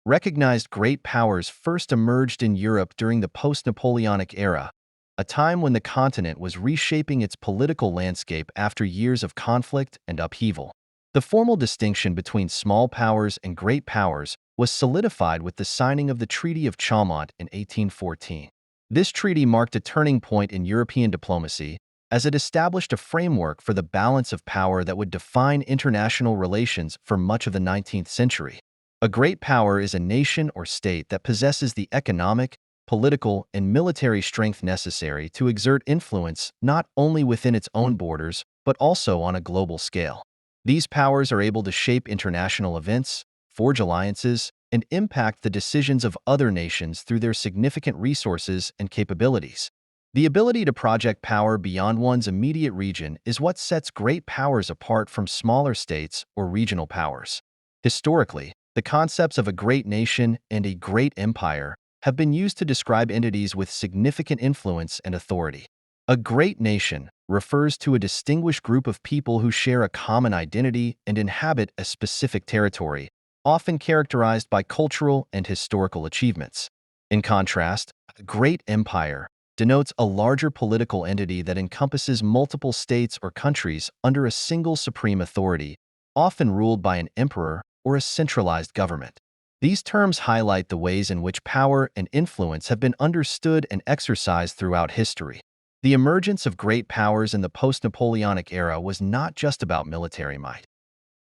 Recognized great powers first emerged in Europe during the post-Napoleonic era, a time when the continent was reshaping its political landscape after years of conflict and upheaval. The formal distinction between small powers and great powers was solidified with the signing of the Treaty of Chaumont in 1814. This treaty marked a turning point in European diplomacy, as it established a framework for the balance of power that would define international relations for much of the 19th century. A great power is a nation or state that possesses the economic, political, and military strength necessary to exert influence not only within its own borders, but also on a global scale. These powers are able to shape international events, forge alliances, and impact the decisions of other nations through their significant resources and capabilities. The ability to project power beyond one's immediate region is what sets great powers apart from smaller states or regional powers. Historically, the concepts of a great nation and a great empire have been used to describe entities with significant influence and authority. A great nation refers to a distinguished group of people who share a common identity and inhabit a specific territory, often characterized by cultural and historical achievements. In contrast, a great empire denotes a larger political entity that encompasses multiple states or countries under a single supreme authority, often ruled by an emperor or a centralized government. These terms highlight the ways in which power and influence have been understood and exercised throughout history. The emergence of great powers in the post-Napoleonic era was not just about military might.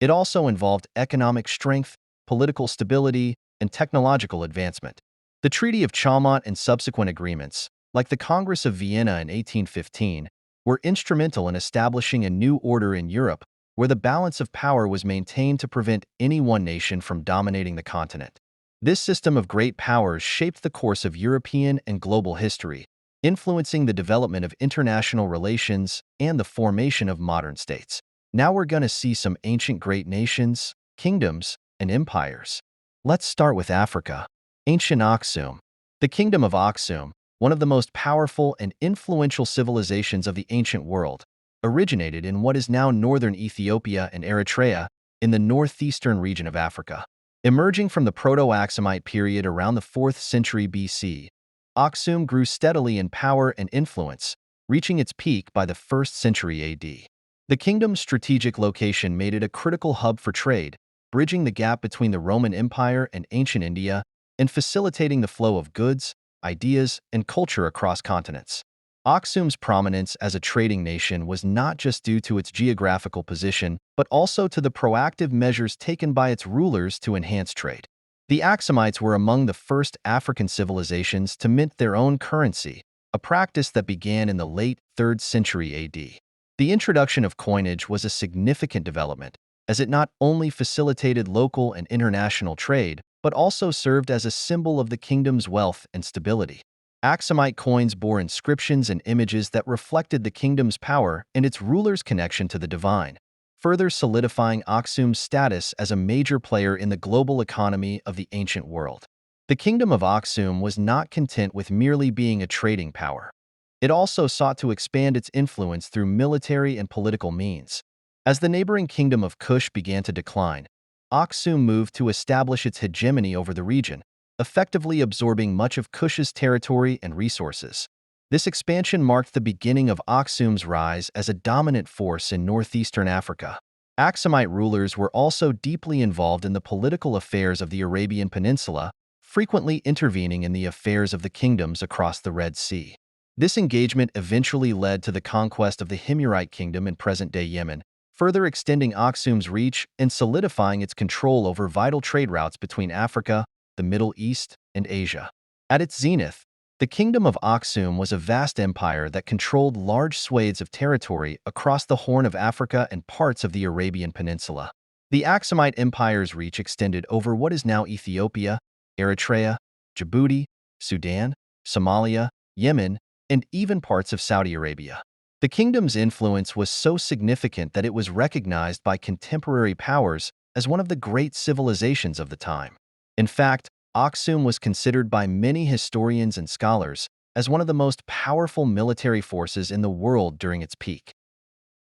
It also involved economic strength, political stability, and technological advancement. The Treaty of Chaumont and subsequent agreements, like the Congress of Vienna in 1815, were instrumental in establishing a new order in Europe where the balance of power was maintained to prevent any one nation from dominating the continent. This system of great powers shaped the course of European and global history, influencing the development of international relations and the formation of modern states. Now we're going to see some ancient great nations, kingdoms, and empires. Let's start with Africa. Ancient Aksum. The Kingdom of Aksum, one of the most powerful and influential civilizations of the ancient world, originated in what is now northern Ethiopia and Eritrea in the northeastern region of Africa. Emerging from the Proto-Aksumite period around the 4th century BC, Aksum grew steadily in power and influence, reaching its peak by the 1st century AD. The kingdom's strategic location made it a critical hub for trade, bridging the gap between the Roman Empire and ancient India and facilitating the flow of goods, ideas, and culture across continents. Aksum's prominence as a trading nation was not just due to its geographical position, but also to the proactive measures taken by its rulers to enhance trade. The Aksumites were among the first African civilizations to mint their own currency, a practice that began in the late 3rd century AD. The introduction of coinage was a significant development, as it not only facilitated local and international trade, but also served as a symbol of the kingdom's wealth and stability. Aksumite coins bore inscriptions and images that reflected the kingdom's power and its ruler's connection to the divine, further solidifying Aksum's status as a major player in the global economy of the ancient world. The Kingdom of Aksum was not content with merely being a trading power. It also sought to expand its influence through military and political means. As the neighboring kingdom of Kush began to decline, Aksum moved to establish its hegemony over the region, effectively absorbing much of Kush's territory and resources. This expansion marked the beginning of Aksum's rise as a dominant force in northeastern Africa. Aksumite rulers were also deeply involved in the political affairs of the Arabian Peninsula, frequently intervening in the affairs of the kingdoms across the Red Sea. This engagement eventually led to the conquest of the Himyarite kingdom in present-day Yemen, further extending Aksum's reach and solidifying its control over vital trade routes between Africa, the Middle East, and Asia. At its zenith, the Kingdom of Aksum was a vast empire that controlled large swathes of territory across the Horn of Africa and parts of the Arabian Peninsula. The Aksumite Empire's reach extended over what is now Ethiopia, Eritrea, Djibouti, Sudan, Somalia, Yemen, and even parts of Saudi Arabia. The kingdom's influence was so significant that it was recognized by contemporary powers as one of the great civilizations of the time. In fact, Aksum was considered by many historians and scholars as one of the most powerful military forces in the world during its peak.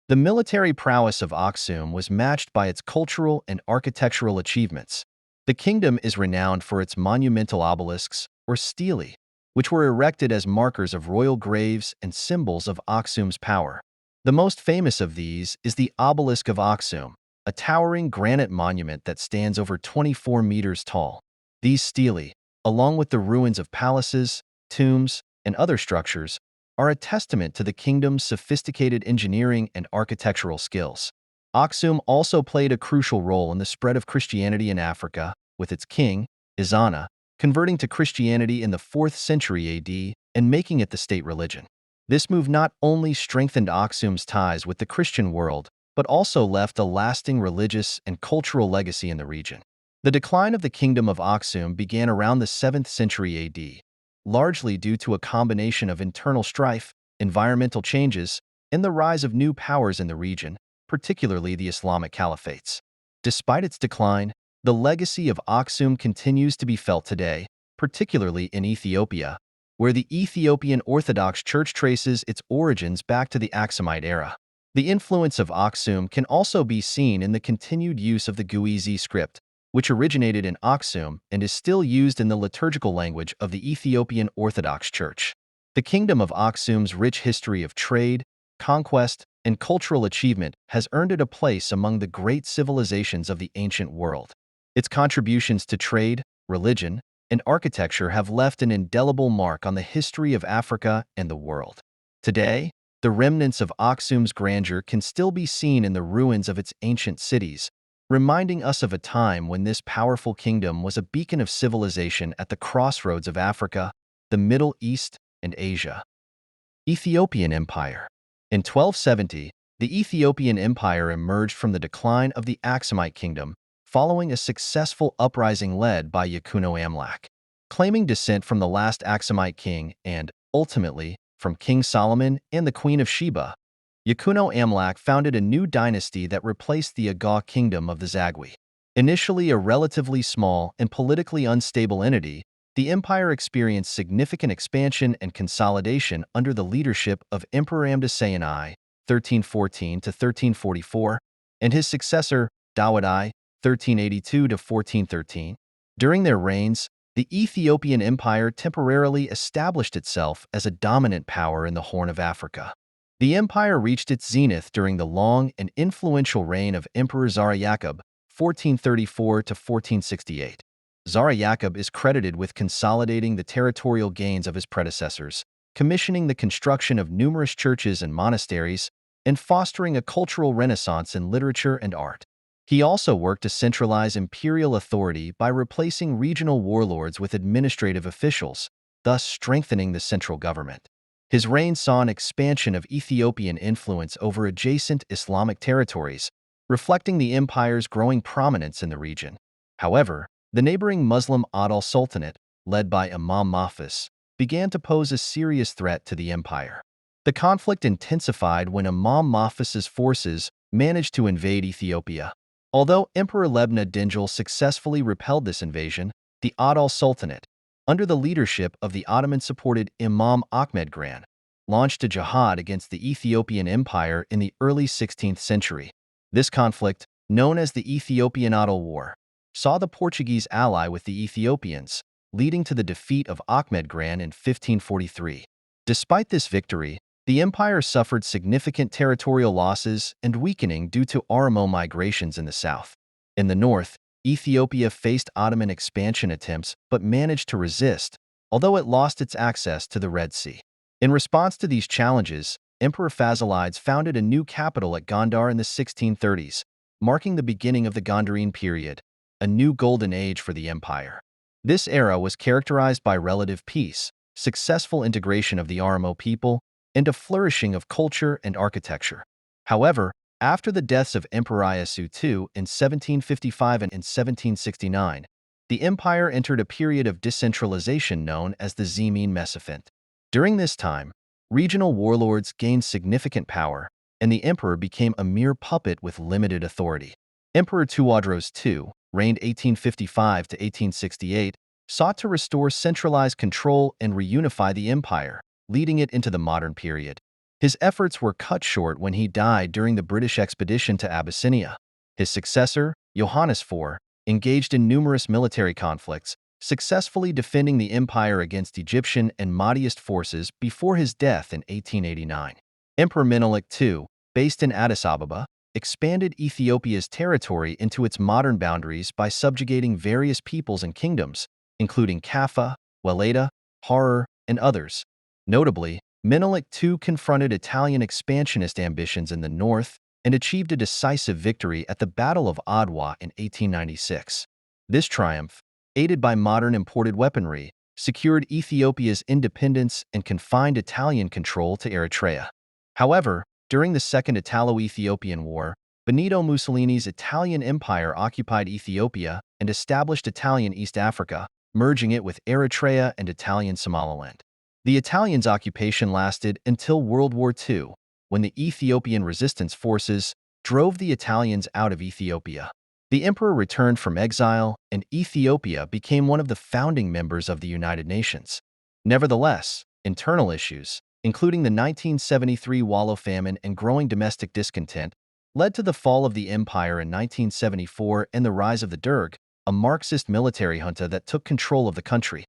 The military prowess of Aksum was matched by its cultural and architectural achievements. The kingdom is renowned for its monumental obelisks, or stelae, which were erected as markers of royal graves and symbols of Aksum's power. The most famous of these is the Obelisk of Aksum, a towering granite monument that stands over 24 meters tall. These stelae, along with the ruins of palaces, tombs, and other structures, are a testament to the kingdom's sophisticated engineering and architectural skills. Aksum also played a crucial role in the spread of Christianity in Africa, with its king, Izana, converting to Christianity in the 4th century AD and making it the state religion. This move not only strengthened Aksum's ties with the Christian world, but also left a lasting religious and cultural legacy in the region. The decline of the kingdom of Aksum began around the 7th century AD, largely due to a combination of internal strife, environmental changes, and the rise of new powers in the region, particularly the Islamic caliphates. Despite its decline, the legacy of Aksum continues to be felt today, particularly in Ethiopia, where the Ethiopian Orthodox Church traces its origins back to the Aksumite era. The influence of Aksum can also be seen in the continued use of the Guizi script, which originated in Aksum and is still used in the liturgical language of the Ethiopian Orthodox Church. The kingdom of Aksum's rich history of trade, conquest, and cultural achievement has earned it a place among the great civilizations of the ancient world. Its contributions to trade, religion, and architecture have left an indelible mark on the history of Africa and the world. Today, the remnants of Aksum's grandeur can still be seen in the ruins of its ancient cities, reminding us of a time when this powerful kingdom was a beacon of civilization at the crossroads of Africa, the Middle East, and Asia. Ethiopian Empire. In 1270, the Ethiopian Empire emerged from the decline of the Aksumite kingdom, following a successful uprising led by Yakuno Amlak. Claiming descent from the last Aksumite king and, ultimately, from King Solomon and the Queen of Sheba, Yakuno Amlak founded a new dynasty that replaced the Aga kingdom of the Zagwe. Initially a relatively small and politically unstable entity, the empire experienced significant expansion and consolidation under the leadership of Emperor Amdasayani I, 1314–1344, and his successor, Dawud I, 1382–1413. During their reigns, the Ethiopian Empire temporarily established itself as a dominant power in the Horn of Africa. The empire reached its zenith during the long and influential reign of Emperor Zara Yaqub, 1434–1468. Zara Yaqub is credited with consolidating the territorial gains of his predecessors, commissioning the construction of numerous churches and monasteries, and fostering a cultural renaissance in literature and art. He also worked to centralize imperial authority by replacing regional warlords with administrative officials, thus strengthening the central government. His reign saw an expansion of Ethiopian influence over adjacent Islamic territories, reflecting the empire's growing prominence in the region. However, the neighboring Muslim Adal Sultanate, led by Imam Mahfuz, began to pose a serious threat to the empire. The conflict intensified when Imam Mahfuz's forces managed to invade Ethiopia. Although Emperor Lebna Dingil successfully repelled this invasion, the Adal Sultanate, under the leadership of the Ottoman-supported Imam Ahmed Gran, launched a jihad against the Ethiopian Empire in the early 16th century. This conflict, known as the Ethiopian Adal War, saw the Portuguese ally with the Ethiopians, leading to the defeat of Ahmed Gran in 1543. Despite this victory, the empire suffered significant territorial losses and weakening due to Oromo migrations in the south. In the north, Ethiopia faced Ottoman expansion attempts but managed to resist, although it lost its access to the Red Sea. In response to these challenges, Emperor Fazilides founded a new capital at Gondar in the 1630s, marking the beginning of the Gondarine period, a new golden age for the empire. This era was characterized by relative peace, successful integration of the Oromo people, and a flourishing of culture and architecture. However, after the deaths of Emperor Ieyasu II in 1755 and in 1769, the empire entered a period of decentralization known as the Zemin Mesafint. During this time, regional warlords gained significant power, and the emperor became a mere puppet with limited authority. Emperor Tewodros II, reigned 1855 to 1868, sought to restore centralized control and reunify the empire, leading it into the modern period. His efforts were cut short when he died during the British expedition to Abyssinia. His successor, Johannes IV, engaged in numerous military conflicts, successfully defending the empire against Egyptian and Mahdist forces before his death in 1889. Emperor Menelik II, based in Addis Ababa, expanded Ethiopia's territory into its modern boundaries by subjugating various peoples and kingdoms, including Kaffa, Weleda, Harar, and others. Notably, Menelik II confronted Italian expansionist ambitions in the north and achieved a decisive victory at the Battle of Adwa in 1896. This triumph, aided by modern imported weaponry, secured Ethiopia's independence and confined Italian control to Eritrea. However, during the Second Italo-Ethiopian War, Benito Mussolini's Italian Empire occupied Ethiopia and established Italian East Africa, merging it with Eritrea and Italian Somaliland. The Italians' occupation lasted until World War II, when the Ethiopian resistance forces drove the Italians out of Ethiopia. The emperor returned from exile, and Ethiopia became one of the founding members of the United Nations. Nevertheless, internal issues, including the 1973 Wallow famine and growing domestic discontent, led to the fall of the empire in 1974 and the rise of the Derg, a Marxist military junta that took control of the country.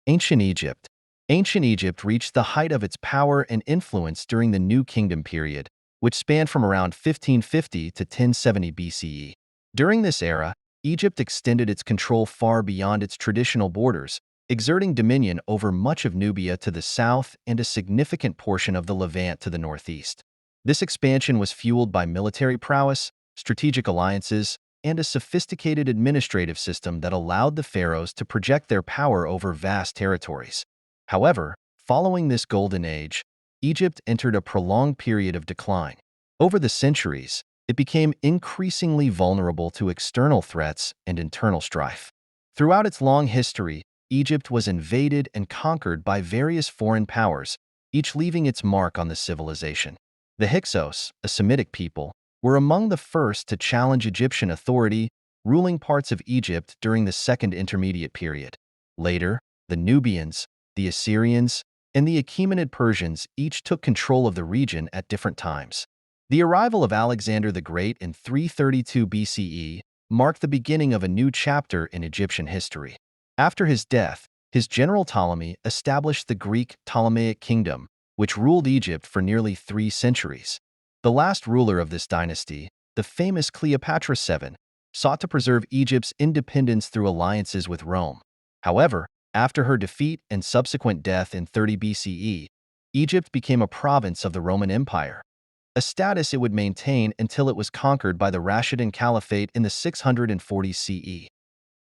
Ancient Egypt. Ancient Egypt reached the height of its power and influence during the New Kingdom period, which spanned from around 1550 to 1070 BCE. During this era, Egypt extended its control far beyond its traditional borders, exerting dominion over much of Nubia to the south and a significant portion of the Levant to the northeast. This expansion was fueled by military prowess, strategic alliances, and a sophisticated administrative system that allowed the pharaohs to project their power over vast territories. However, following this golden age, Egypt entered a prolonged period of decline. Over the centuries, it became increasingly vulnerable to external threats and internal strife. Throughout its long history, Egypt was invaded and conquered by various foreign powers, each leaving its mark on the civilization. The Hyksos, a Semitic people, were among the first to challenge Egyptian authority, ruling parts of Egypt during the Second Intermediate Period. Later, the Nubians, the Assyrians, and the Achaemenid Persians each took control of the region at different times. The arrival of Alexander the Great in 332 BCE marked the beginning of a new chapter in Egyptian history. After his death, his general Ptolemy established the Greek Ptolemaic Kingdom, which ruled Egypt for nearly 3 centuries. The last ruler of this dynasty, the famous Cleopatra VII, sought to preserve Egypt's independence through alliances with Rome. However, after her defeat and subsequent death in 30 BCE, Egypt became a province of the Roman Empire, a status it would maintain until it was conquered by the Rashidun Caliphate in the 640 CE.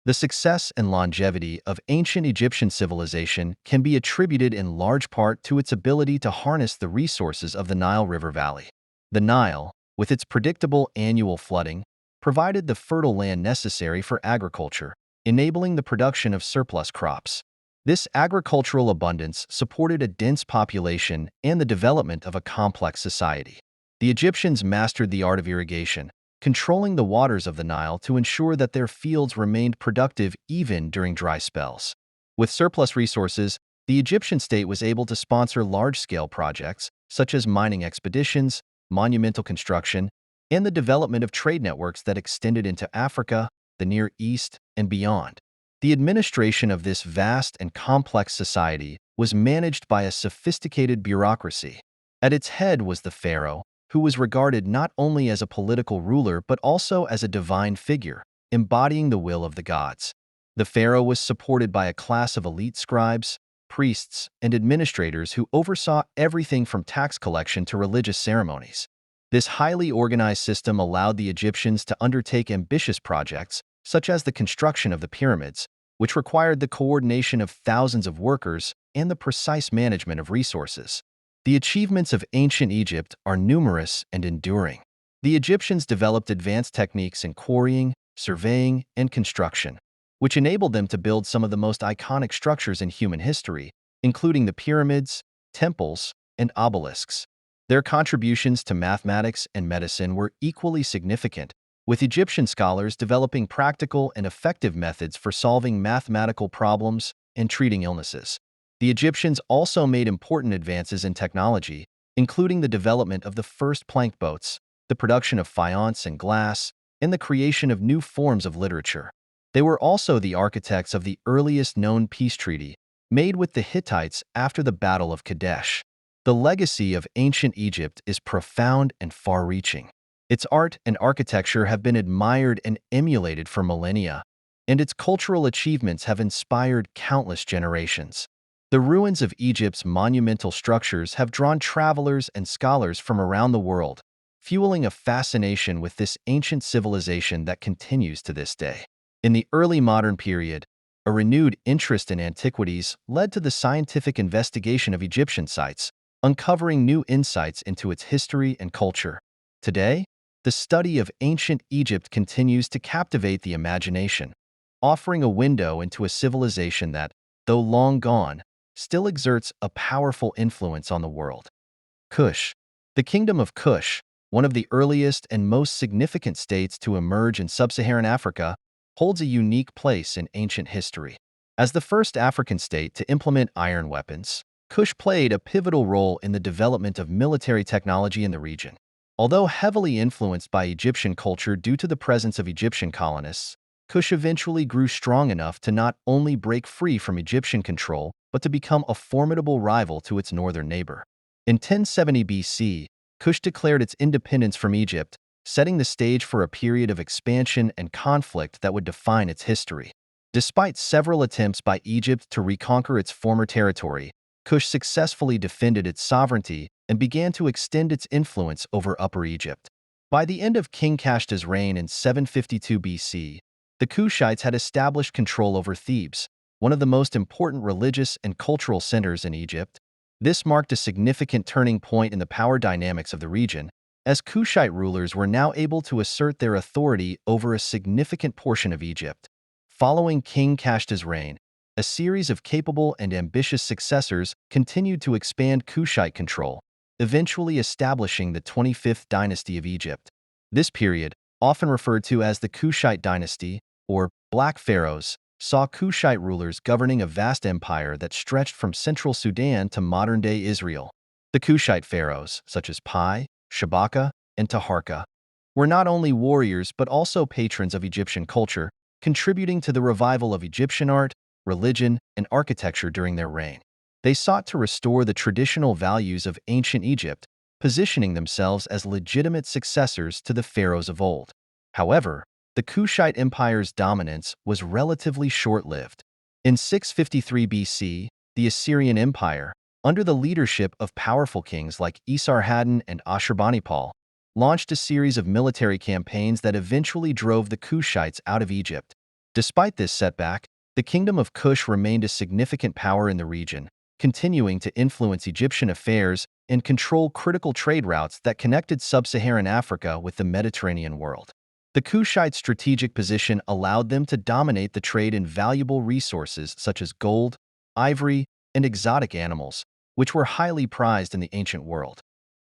The success and longevity of ancient Egyptian civilization can be attributed in large part to its ability to harness the resources of the Nile River Valley. The Nile, with its predictable annual flooding, provided the fertile land necessary for agriculture, enabling the production of surplus crops. This agricultural abundance supported a dense population and the development of a complex society. The Egyptians mastered the art of irrigation, controlling the waters of the Nile to ensure that their fields remained productive even during dry spells. With surplus resources, the Egyptian state was able to sponsor large-scale projects such as mining expeditions, monumental construction, and the development of trade networks that extended into Africa, the Near East, and beyond. The administration of this vast and complex society was managed by a sophisticated bureaucracy. At its head was the pharaoh, who was regarded not only as a political ruler but also as a divine figure, embodying the will of the gods. The pharaoh was supported by a class of elite scribes, priests, and administrators who oversaw everything from tax collection to religious ceremonies. This highly organized system allowed the Egyptians to undertake ambitious projects, such as the construction of the pyramids, which required the coordination of thousands of workers and the precise management of resources. The achievements of ancient Egypt are numerous and enduring. The Egyptians developed advanced techniques in quarrying, surveying, and construction, which enabled them to build some of the most iconic structures in human history, including the pyramids, temples, and obelisks. Their contributions to mathematics and medicine were equally significant, with Egyptian scholars developing practical and effective methods for solving mathematical problems and treating illnesses. The Egyptians also made important advances in technology, including the development of the first plank boats, the production of faience and glass, and the creation of new forms of literature. They were also the architects of the earliest known peace treaty, made with the Hittites after the Battle of Kadesh. The legacy of ancient Egypt is profound and far-reaching. Its art and architecture have been admired and emulated for millennia, and its cultural achievements have inspired countless generations. The ruins of Egypt's monumental structures have drawn travelers and scholars from around the world, fueling a fascination with this ancient civilization that continues to this day. In the early modern period, a renewed interest in antiquities led to the scientific investigation of Egyptian sites, uncovering new insights into its history and culture. Today, the study of ancient Egypt continues to captivate the imagination, offering a window into a civilization that, though long gone, still exerts a powerful influence on the world. Kush. The Kingdom of Kush, one of the earliest and most significant states to emerge in sub-Saharan Africa, holds a unique place in ancient history. As the first African state to implement iron weapons, Kush played a pivotal role in the development of military technology in the region. Although heavily influenced by Egyptian culture due to the presence of Egyptian colonists, Kush eventually grew strong enough to not only break free from Egyptian control, but to become a formidable rival to its northern neighbor. In 1070 BC, Kush declared its independence from Egypt, setting the stage for a period of expansion and conflict that would define its history. Despite several attempts by Egypt to reconquer its former territory, Kush successfully defended its sovereignty and began to extend its influence over Upper Egypt. By the end of King Kashta's reign in 752 BC, the Kushites had established control over Thebes, one of the most important religious and cultural centers in Egypt. This marked a significant turning point in the power dynamics of the region, as Kushite rulers were now able to assert their authority over a significant portion of Egypt. Following King Kashta's reign, a series of capable and ambitious successors continued to expand Kushite control, eventually establishing the 25th dynasty of Egypt. This period, often referred to as the Kushite dynasty, or Black Pharaohs, saw Kushite rulers governing a vast empire that stretched from central Sudan to modern-day Israel. The Kushite pharaohs, such as Pi, Shabaka, and Taharka, were not only warriors but also patrons of Egyptian culture, contributing to the revival of Egyptian art, religion, and architecture during their reign. They sought to restore the traditional values of ancient Egypt, positioning themselves as legitimate successors to the pharaohs of old. However, the Kushite Empire's dominance was relatively short-lived. In 653 BC, the Assyrian Empire, under the leadership of powerful kings like Esarhaddon and Ashurbanipal, launched a series of military campaigns that eventually drove the Kushites out of Egypt. Despite this setback, the Kingdom of Kush remained a significant power in the region, continuing to influence Egyptian affairs and control critical trade routes that connected sub-Saharan Africa with the Mediterranean world. The Kushite strategic position allowed them to dominate the trade in valuable resources such as gold, ivory, and exotic animals, which were highly prized in the ancient world.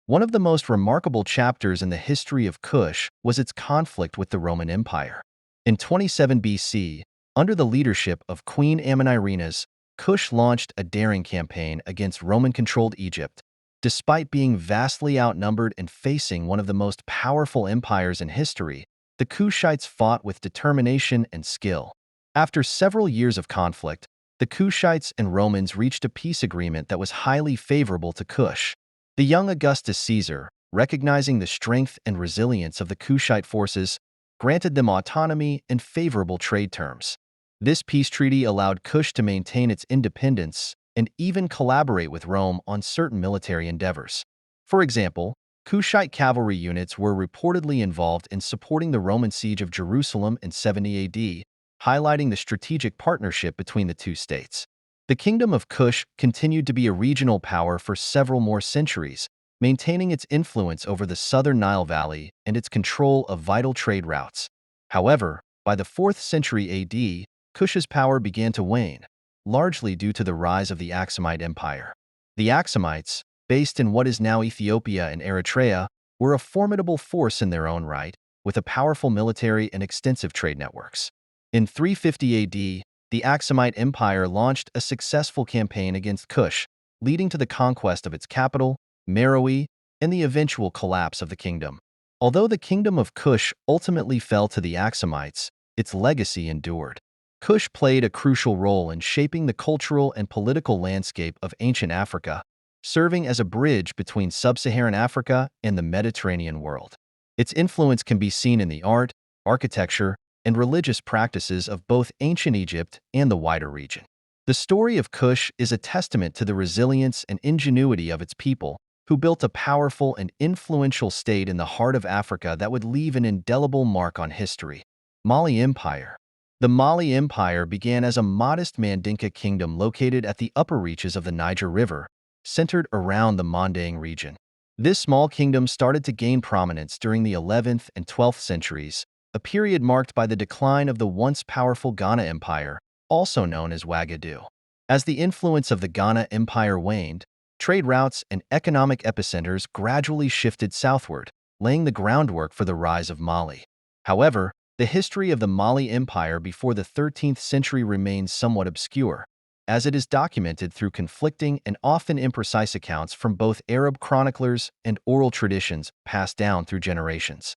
One of the most remarkable chapters in the history of Kush was its conflict with the Roman Empire. In 27 BC, under the leadership of Queen Amanirenas, Kush launched a daring campaign against Roman-controlled Egypt. Despite being vastly outnumbered and facing one of the most powerful empires in history, the Kushites fought with determination and skill. After several years of conflict, the Kushites and Romans reached a peace agreement that was highly favorable to Kush. The young Augustus Caesar, recognizing the strength and resilience of the Kushite forces, granted them autonomy and favorable trade terms. This peace treaty allowed Kush to maintain its independence and even collaborate with Rome on certain military endeavors. For example, Kushite cavalry units were reportedly involved in supporting the Roman siege of Jerusalem in 70 AD, highlighting the strategic partnership between the two states. The Kingdom of Kush continued to be a regional power for several more centuries, maintaining its influence over the southern Nile Valley and its control of vital trade routes. However, by the 4th century AD, Kush's power began to wane, largely due to the rise of the Aksumite Empire. The Aksumites, based in what is now Ethiopia and Eritrea, were a formidable force in their own right, with a powerful military and extensive trade networks. In 350 AD, the Aksumite Empire launched a successful campaign against Kush, leading to the conquest of its capital, Meroe, and the eventual collapse of the kingdom. Although the kingdom of Kush ultimately fell to the Axumites, its legacy endured. Kush played a crucial role in shaping the cultural and political landscape of ancient Africa, serving as a bridge between sub-Saharan Africa and the Mediterranean world. Its influence can be seen in the art, architecture, and religious practices of both ancient Egypt and the wider region. The story of Kush is a testament to the resilience and ingenuity of its people, who built a powerful and influential state in the heart of Africa that would leave an indelible mark on history. Mali Empire. The Mali Empire began as a modest Mandinka kingdom located at the upper reaches of the Niger River, centered around the Manding region. This small kingdom started to gain prominence during the 11th and 12th centuries, a period marked by the decline of the once powerful Ghana Empire, also known as Ouagadougou. As the influence of the Ghana Empire waned, trade routes and economic epicenters gradually shifted southward, laying the groundwork for the rise of Mali. However, the history of the Mali Empire before the 13th century remains somewhat obscure, as it is documented through conflicting and often imprecise accounts from both Arab chroniclers and oral traditions passed down through generations.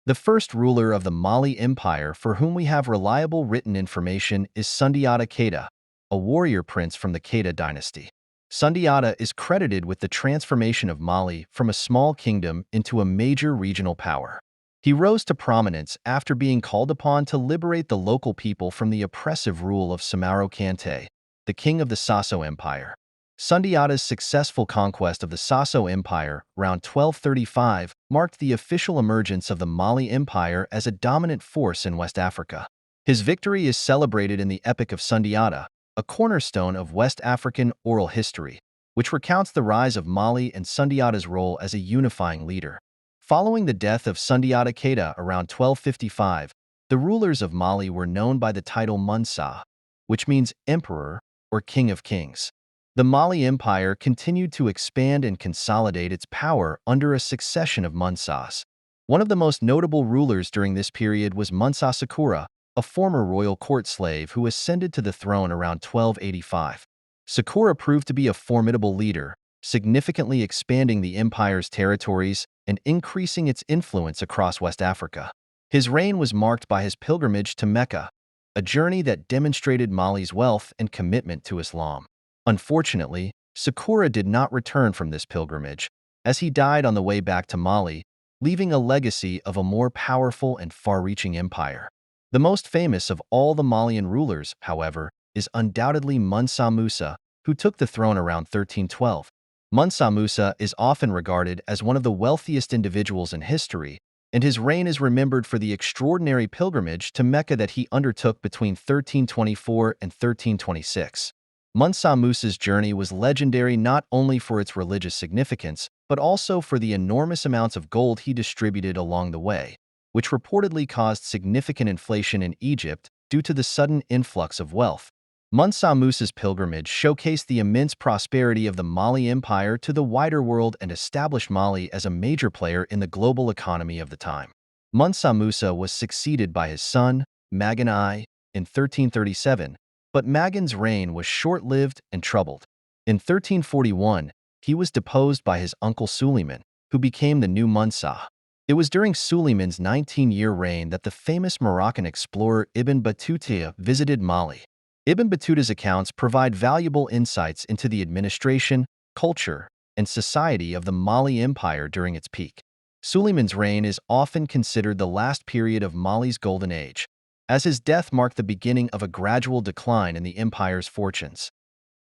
The first ruler of the Mali Empire for whom we have reliable written information is Sundiata Keita, a warrior prince from the Keita dynasty. Sundiata is credited with the transformation of Mali from a small kingdom into a major regional power. He rose to prominence after being called upon to liberate the local people from the oppressive rule of Samaro Kante, the king of the Sasso Empire. Sundiata's successful conquest of the Sasso Empire around 1235 marked the official emergence of the Mali Empire as a dominant force in West Africa. His victory is celebrated in the Epic of Sundiata, a cornerstone of West African oral history, which recounts the rise of Mali and Sundiata's role as a unifying leader. Following the death of Sundiata Keita around 1255, the rulers of Mali were known by the title Munsa, which means emperor or king of kings. The Mali Empire continued to expand and consolidate its power under a succession of Munsas. One of the most notable rulers during this period was Munsa Sakura, a former royal court slave who ascended to the throne around 1285. Sakura proved to be a formidable leader, significantly expanding the empire's territories and increasing its influence across West Africa. His reign was marked by his pilgrimage to Mecca, a journey that demonstrated Mali's wealth and commitment to Islam. Unfortunately, Sakura did not return from this pilgrimage, as he died on the way back to Mali, leaving a legacy of a more powerful and far-reaching empire. The most famous of all the Malian rulers, however, is undoubtedly Munsa Musa, who took the throne around 1312. Munsa Musa is often regarded as one of the wealthiest individuals in history, and his reign is remembered for the extraordinary pilgrimage to Mecca that he undertook between 1324 and 1326. Munsa Musa's journey was legendary not only for its religious significance, but also for the enormous amounts of gold he distributed along the way, which reportedly caused significant inflation in Egypt due to the sudden influx of wealth. Munsa Musa's pilgrimage showcased the immense prosperity of the Mali Empire to the wider world and established Mali as a major player in the global economy of the time. Munsa Musa was succeeded by his son, Magan I, in 1337, but Magan's reign was short-lived and troubled. In 1341, he was deposed by his uncle Suleiman, who became the new Munsa. It was during Suleiman's 19-year reign that the famous Moroccan explorer Ibn Battuta visited Mali. Ibn Battuta's accounts provide valuable insights into the administration, culture, and society of the Mali Empire during its peak. Suleiman's reign is often considered the last period of Mali's golden age, as his death marked the beginning of a gradual decline in the empire's fortunes.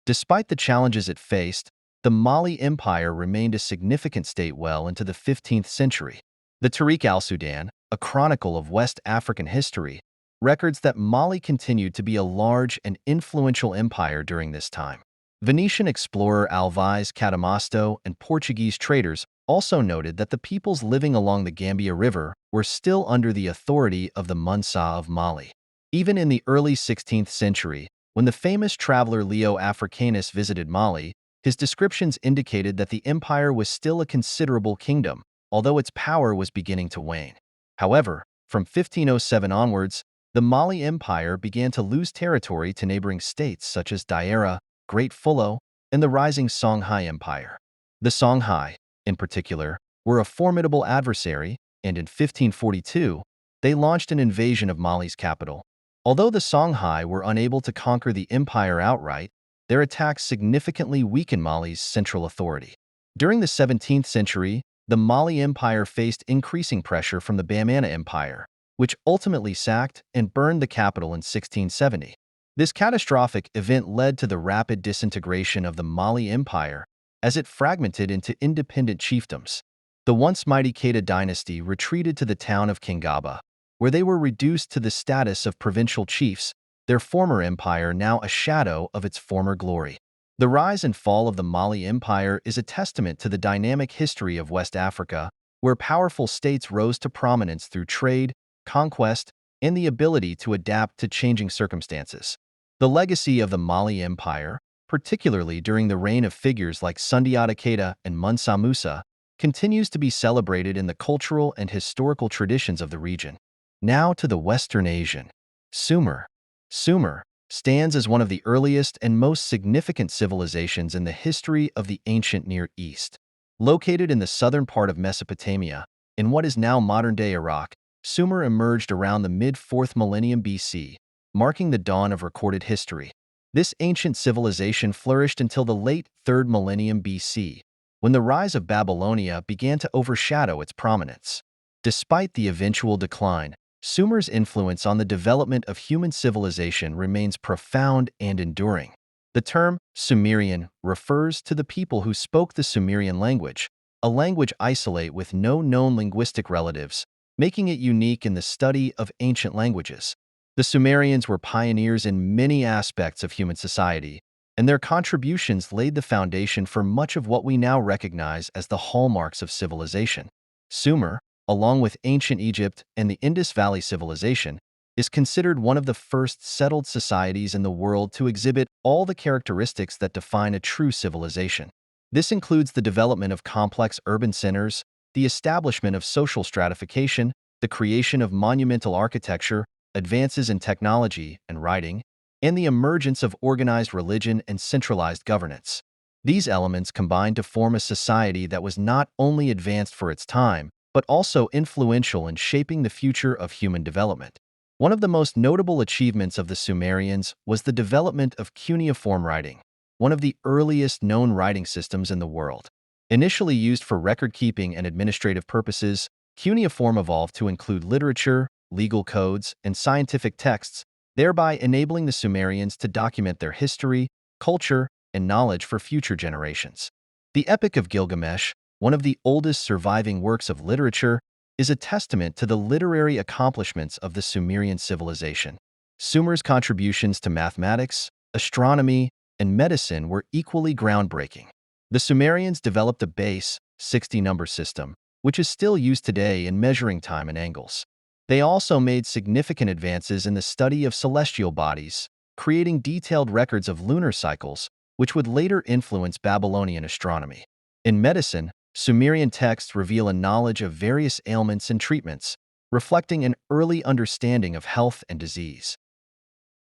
Despite the challenges it faced, the Mali Empire remained a significant state well into the 15th century. The Tariq al-Sudan, a chronicle of West African history, records that Mali continued to be a large and influential empire during this time. Venetian explorer Alvise Cadamosto and Portuguese traders also noted that the peoples living along the Gambia River were still under the authority of the Munsa of Mali. Even in the early 16th century, when the famous traveler Leo Africanus visited Mali, his descriptions indicated that the empire was still a considerable kingdom, although its power was beginning to wane. However, from 1507 onwards, the Mali Empire began to lose territory to neighboring states such as Daira, Great Fullo, and the rising Songhai Empire. The Songhai, in particular, were a formidable adversary, and in 1542, they launched an invasion of Mali's capital. Although the Songhai were unable to conquer the empire outright, their attacks significantly weakened Mali's central authority. During the 17th century, the Mali Empire faced increasing pressure from the Bamana Empire, which ultimately sacked and burned the capital in 1670. This catastrophic event led to the rapid disintegration of the Mali Empire as it fragmented into independent chiefdoms. The once mighty Keita dynasty retreated to the town of Kingaba, where they were reduced to the status of provincial chiefs, their former empire now a shadow of its former glory. The rise and fall of the Mali Empire is a testament to the dynamic history of West Africa, where powerful states rose to prominence through trade, conquest, and the ability to adapt to changing circumstances. The legacy of the Mali Empire, particularly during the reign of figures like Sundiata Keita and Mansa Musa, continues to be celebrated in the cultural and historical traditions of the region. Now to the Western Asian. Sumer. Sumer stands as one of the earliest and most significant civilizations in the history of the ancient Near East. Located in the southern part of Mesopotamia, in what is now modern-day Iraq, Sumer emerged around the mid-4th millennium BC, marking the dawn of recorded history. This ancient civilization flourished until the late 3rd millennium BC, when the rise of Babylonia began to overshadow its prominence. Despite the eventual decline, Sumer's influence on the development of human civilization remains profound and enduring. The term Sumerian refers to the people who spoke the Sumerian language, a language isolate with no known linguistic relatives, making it unique in the study of ancient languages. The Sumerians were pioneers in many aspects of human society, and their contributions laid the foundation for much of what we now recognize as the hallmarks of civilization. Sumer, along with ancient Egypt and the Indus Valley Civilization, is considered one of the first settled societies in the world to exhibit all the characteristics that define a true civilization. This includes the development of complex urban centers, the establishment of social stratification, the creation of monumental architecture, advances in technology and writing, and the emergence of organized religion and centralized governance. These elements combined to form a society that was not only advanced for its time, but also influential in shaping the future of human development. One of the most notable achievements of the Sumerians was the development of cuneiform writing, one of the earliest known writing systems in the world. Initially used for record-keeping and administrative purposes, cuneiform evolved to include literature, legal codes, and scientific texts, thereby enabling the Sumerians to document their history, culture, and knowledge for future generations. The Epic of Gilgamesh, one of the oldest surviving works of literature, is a testament to the literary accomplishments of the Sumerian civilization. Sumer's contributions to mathematics, astronomy, and medicine were equally groundbreaking. The Sumerians developed a base, 60-number system, which is still used today in measuring time and angles. They also made significant advances in the study of celestial bodies, creating detailed records of lunar cycles, which would later influence Babylonian astronomy. In medicine, Sumerian texts reveal a knowledge of various ailments and treatments, reflecting an early understanding of health and disease.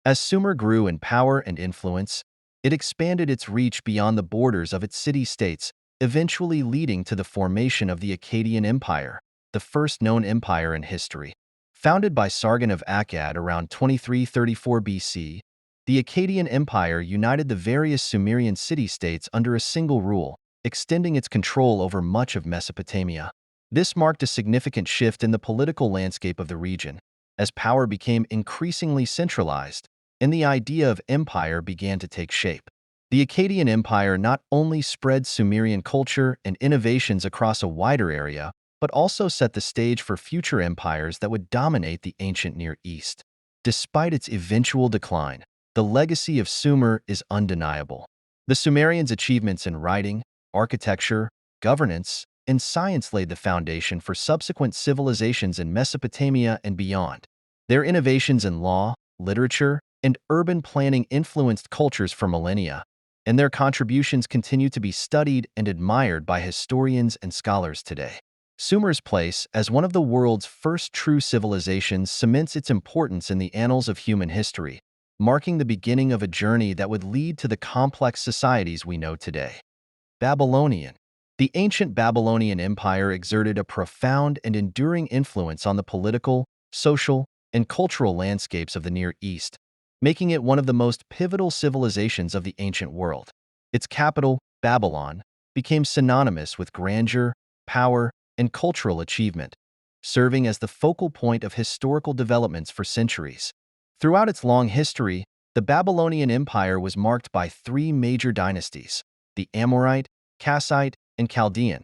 As Sumer grew in power and influence, it expanded its reach beyond the borders of its city-states, eventually leading to the formation of the Akkadian Empire, the first known empire in history. Founded by Sargon of Akkad around 2334 BC, the Akkadian Empire united the various Sumerian city-states under a single rule, extending its control over much of Mesopotamia. This marked a significant shift in the political landscape of the region, as power became increasingly centralized, and the idea of empire began to take shape. The Akkadian Empire not only spread Sumerian culture and innovations across a wider area, but also set the stage for future empires that would dominate the ancient Near East. Despite its eventual decline, the legacy of Sumer is undeniable. The Sumerians' achievements in writing, architecture, governance, and science laid the foundation for subsequent civilizations in Mesopotamia and beyond. Their innovations in law, literature, and urban planning influenced cultures for millennia, and their contributions continue to be studied and admired by historians and scholars today. Sumer's place as one of the world's first true civilizations cements its importance in the annals of human history, marking the beginning of a journey that would lead to the complex societies we know today. Babylonian. The ancient Babylonian Empire exerted a profound and enduring influence on the political, social, and cultural landscapes of the Near East, making it one of the most pivotal civilizations of the ancient world. Its capital, Babylon, became synonymous with grandeur, power, and cultural achievement, serving as the focal point of historical developments for centuries. Throughout its long history, the Babylonian Empire was marked by three major dynasties: the Amorite, Kassite, and Chaldean,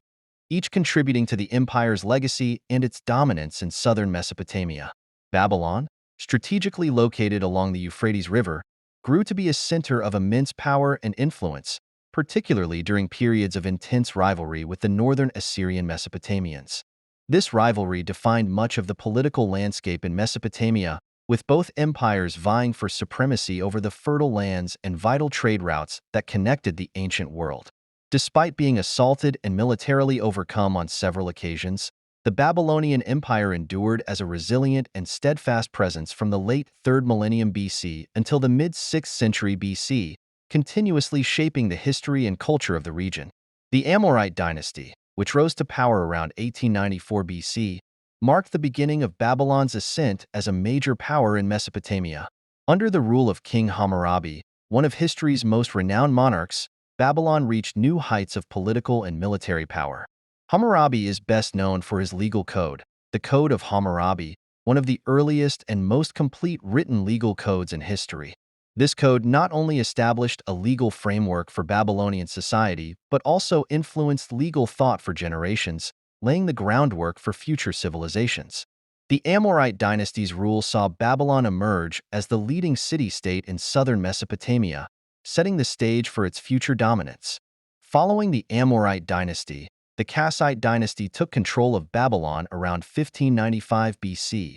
each contributing to the empire's legacy and its dominance in southern Mesopotamia. Babylon, strategically located along the Euphrates River, grew to be a center of immense power and influence, particularly during periods of intense rivalry with the northern Assyrian Mesopotamians. This rivalry defined much of the political landscape in Mesopotamia, with both empires vying for supremacy over the fertile lands and vital trade routes that connected the ancient world. Despite being assaulted and militarily overcome on several occasions, the Babylonian Empire endured as a resilient and steadfast presence from the late 3rd millennium BC until the mid-6th century BC, continuously shaping the history and culture of the region. The Amorite dynasty, which rose to power around 1894 BC, marked the beginning of Babylon's ascent as a major power in Mesopotamia. Under the rule of King Hammurabi, one of history's most renowned monarchs, Babylon reached new heights of political and military power. Hammurabi is best known for his legal code, the Code of Hammurabi, one of the earliest and most complete written legal codes in history. This code not only established a legal framework for Babylonian society, but also influenced legal thought for generations, laying the groundwork for future civilizations. The Amorite dynasty's rule saw Babylon emerge as the leading city-state in southern Mesopotamia, setting the stage for its future dominance. Following the Amorite dynasty, the Kassite dynasty took control of Babylon around 1595 BC,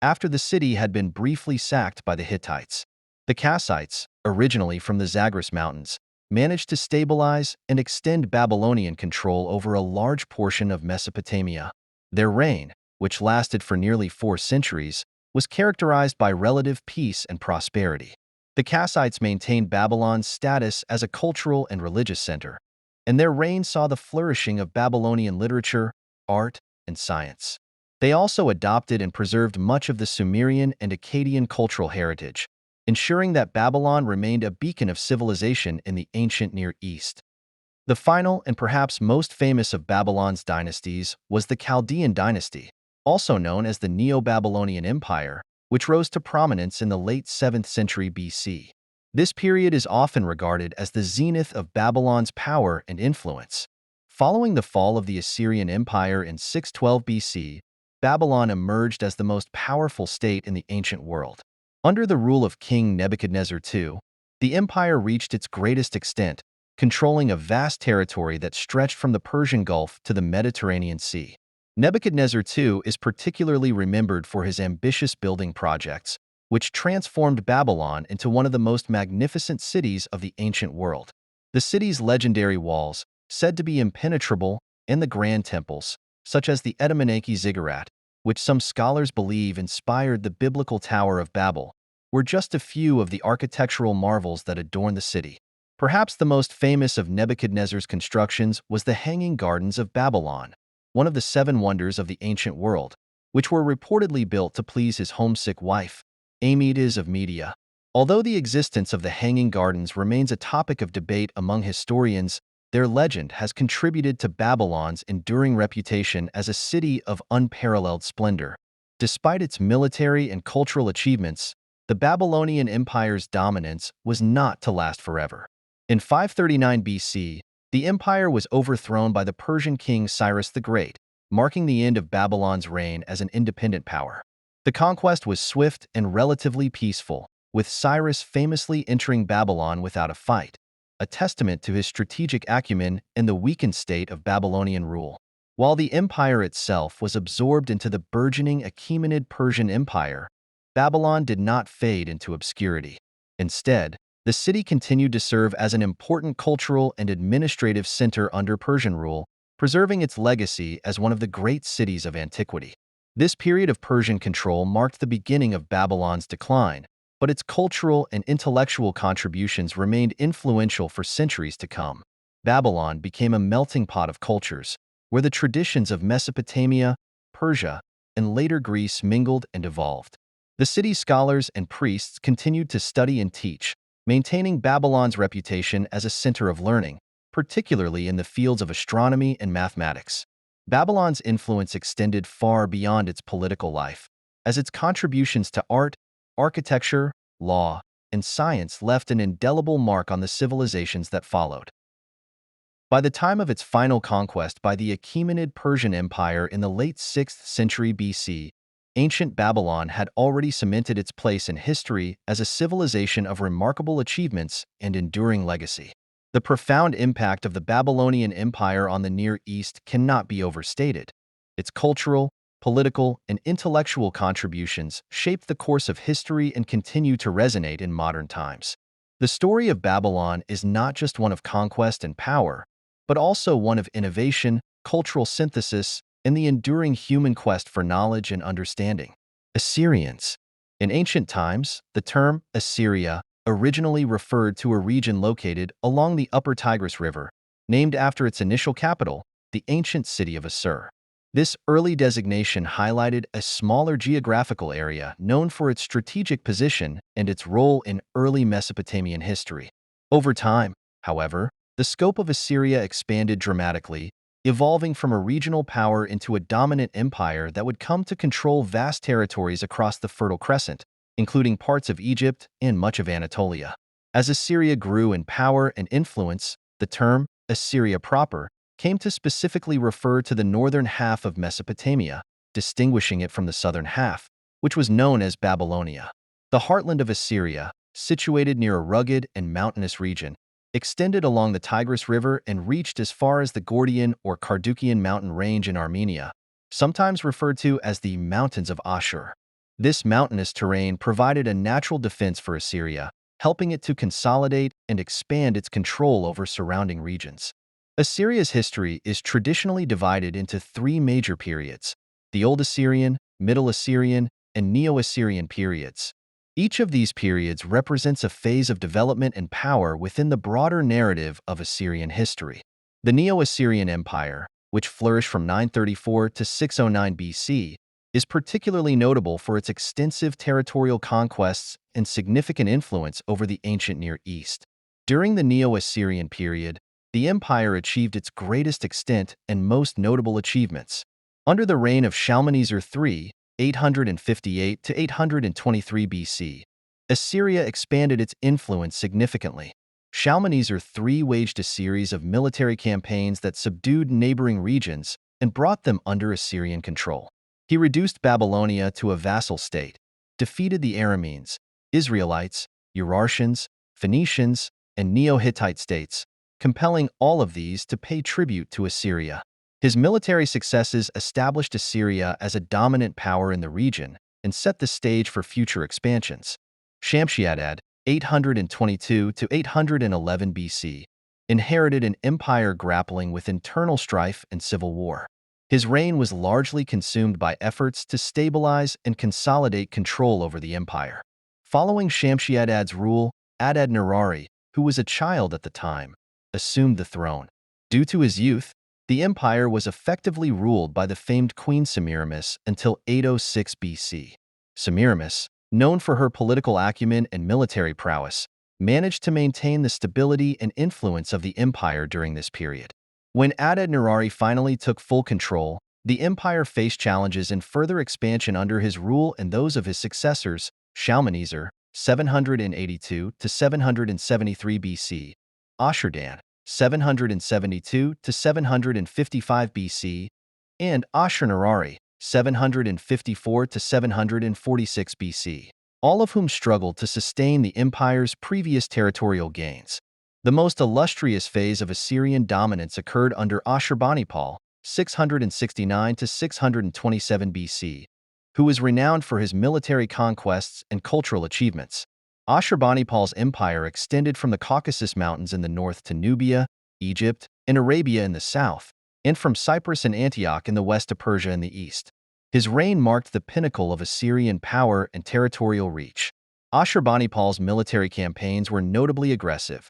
after the city had been briefly sacked by the Hittites. The Kassites, originally from the Zagros Mountains, managed to stabilize and extend Babylonian control over a large portion of Mesopotamia. Their reign, which lasted for nearly 4 centuries, was characterized by relative peace and prosperity. The Kassites maintained Babylon's status as a cultural and religious center, and their reign saw the flourishing of Babylonian literature, art, and science. They also adopted and preserved much of the Sumerian and Akkadian cultural heritage, ensuring that Babylon remained a beacon of civilization in the ancient Near East. The final and perhaps most famous of Babylon's dynasties was the Chaldean dynasty, also known as the Neo-Babylonian Empire, which rose to prominence in the late 7th century BC. This period is often regarded as the zenith of Babylon's power and influence. Following the fall of the Assyrian Empire in 612 BC, Babylon emerged as the most powerful state in the ancient world. Under the rule of King Nebuchadnezzar II, the empire reached its greatest extent, controlling a vast territory that stretched from the Persian Gulf to the Mediterranean Sea. Nebuchadnezzar II is particularly remembered for his ambitious building projects, which transformed Babylon into one of the most magnificent cities of the ancient world. The city's legendary walls, said to be impenetrable, and the grand temples, such as the Etemenanke Ziggurat, which some scholars believe inspired the biblical Tower of Babel, were just a few of the architectural marvels that adorn the city. Perhaps the most famous of Nebuchadnezzar's constructions was the Hanging Gardens of Babylon, one of the 7 wonders of the ancient world, which were reportedly built to please his homesick wife, Amytas of Media. Although the existence of the Hanging Gardens remains a topic of debate among historians, their legend has contributed to Babylon's enduring reputation as a city of unparalleled splendor. Despite its military and cultural achievements, the Babylonian Empire's dominance was not to last forever. In 539 BC, the empire was overthrown by the Persian king Cyrus the Great, marking the end of Babylon's reign as an independent power. The conquest was swift and relatively peaceful, with Cyrus famously entering Babylon without a fight, a testament to his strategic acumen and the weakened state of Babylonian rule. While the empire itself was absorbed into the burgeoning Achaemenid Persian Empire, Babylon did not fade into obscurity. Instead, the city continued to serve as an important cultural and administrative center under Persian rule, preserving its legacy as one of the great cities of antiquity. This period of Persian control marked the beginning of Babylon's decline, but its cultural and intellectual contributions remained influential for centuries to come. Babylon became a melting pot of cultures, where the traditions of Mesopotamia, Persia, and later Greece mingled and evolved. The city's scholars and priests continued to study and teach, maintaining Babylon's reputation as a center of learning, particularly in the fields of astronomy and mathematics. Babylon's influence extended far beyond its political life, as its contributions to art, architecture, law, and science left an indelible mark on the civilizations that followed. By the time of its final conquest by the Achaemenid Persian Empire in the late 6th century BC, ancient Babylon had already cemented its place in history as a civilization of remarkable achievements and enduring legacy. The profound impact of the Babylonian Empire on the Near East cannot be overstated. Its cultural, political, and intellectual contributions shaped the course of history and continue to resonate in modern times. The story of Babylon is not just one of conquest and power, but also one of innovation, cultural synthesis, and the enduring human quest for knowledge and understanding. Assyrians. In ancient times, the term Assyria originally referred to a region located along the upper Tigris River, named after its initial capital, the ancient city of Assur. This early designation highlighted a smaller geographical area known for its strategic position and its role in early Mesopotamian history. Over time, however, the scope of Assyria expanded dramatically, evolving from a regional power into a dominant empire that would come to control vast territories across the Fertile Crescent, including parts of Egypt and much of Anatolia. As Assyria grew in power and influence, the term Assyria proper came to specifically refer to the northern half of Mesopotamia, distinguishing it from the southern half, which was known as Babylonia. The heartland of Assyria, situated near a rugged and mountainous region, extended along the Tigris River and reached as far as the Gordian or Carduchian mountain range in Armenia, sometimes referred to as the Mountains of Ashur. This mountainous terrain provided a natural defense for Assyria, helping it to consolidate and expand its control over surrounding regions. Assyria's history is traditionally divided into three major periods: the Old Assyrian, Middle Assyrian, and Neo-Assyrian periods. Each of these periods represents a phase of development and power within the broader narrative of Assyrian history. The Neo-Assyrian Empire, which flourished from 934 to 609 BC, is particularly notable for its extensive territorial conquests and significant influence over the ancient Near East. During the Neo-Assyrian period, the empire achieved its greatest extent and most notable achievements. Under the reign of Shalmaneser III, 858 to 823 BC, Assyria expanded its influence significantly. Shalmaneser III waged a series of military campaigns that subdued neighboring regions and brought them under Assyrian control. He reduced Babylonia to a vassal state, defeated the Arameans, Israelites, Urartians, Phoenicians, and Neo-Hittite states, compelling all of these to pay tribute to Assyria. His military successes established Assyria as a dominant power in the region and set the stage for future expansions. Shamshi-Adad, 822 to 811 BC, inherited an empire grappling with internal strife and civil war. His reign was largely consumed by efforts to stabilize and consolidate control over the empire. Following Shamshi-Adad's rule, Adad-Nirari, who was a child at the time, assumed the throne. Due to his youth, the empire was effectively ruled by the famed Queen Semiramis until 806 BC. Semiramis, known for her political acumen and military prowess, managed to maintain the stability and influence of the empire during this period. When Adad-Nirari finally took full control, the empire faced challenges in further expansion under his rule and those of his successors, Shalmaneser, 782 to 773 BC, Ashur-Dan, 772 to 755 BC, and Ashur-Nirari, 754 to 746 BC, all of whom struggled to sustain the empire's previous territorial gains. The most illustrious phase of Assyrian dominance occurred under Ashurbanipal, 669 to 627 BC, who was renowned for his military conquests and cultural achievements. Ashurbanipal's empire extended from the Caucasus Mountains in the north to Nubia, Egypt, and Arabia in the south, and from Cyprus and Antioch in the west to Persia in the east. His reign marked the pinnacle of Assyrian power and territorial reach. Ashurbanipal's military campaigns were notably aggressive.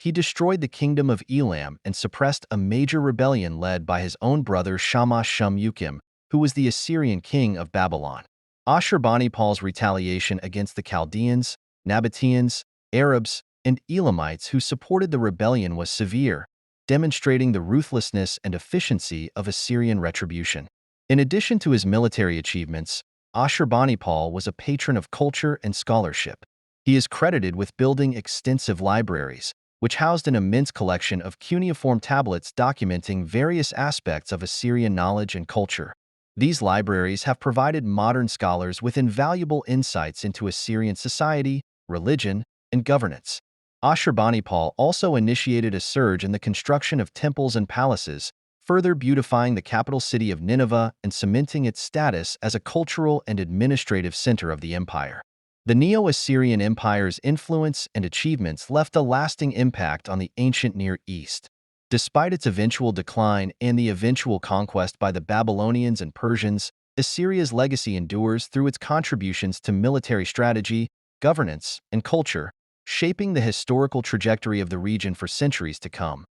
He destroyed the kingdom of Elam and suppressed a major rebellion led by his own brother Shamash-shum-ukim, who was the Assyrian king of Babylon. Ashurbanipal's retaliation against the Chaldeans, Nabateans, Arabs, and Elamites who supported the rebellion was severe, demonstrating the ruthlessness and efficiency of Assyrian retribution. In addition to his military achievements, Ashurbanipal was a patron of culture and scholarship. He is credited with building extensive libraries, which housed an immense collection of cuneiform tablets documenting various aspects of Assyrian knowledge and culture. These libraries have provided modern scholars with invaluable insights into Assyrian society, religion, and governance. Ashurbanipal also initiated a surge in the construction of temples and palaces, further beautifying the capital city of Nineveh and cementing its status as a cultural and administrative center of the empire. The Neo-Assyrian Empire's influence and achievements left a lasting impact on the ancient Near East. Despite its eventual decline and the eventual conquest by the Babylonians and Persians, Assyria's legacy endures through its contributions to military strategy, governance, and culture, shaping the historical trajectory of the region for centuries to come.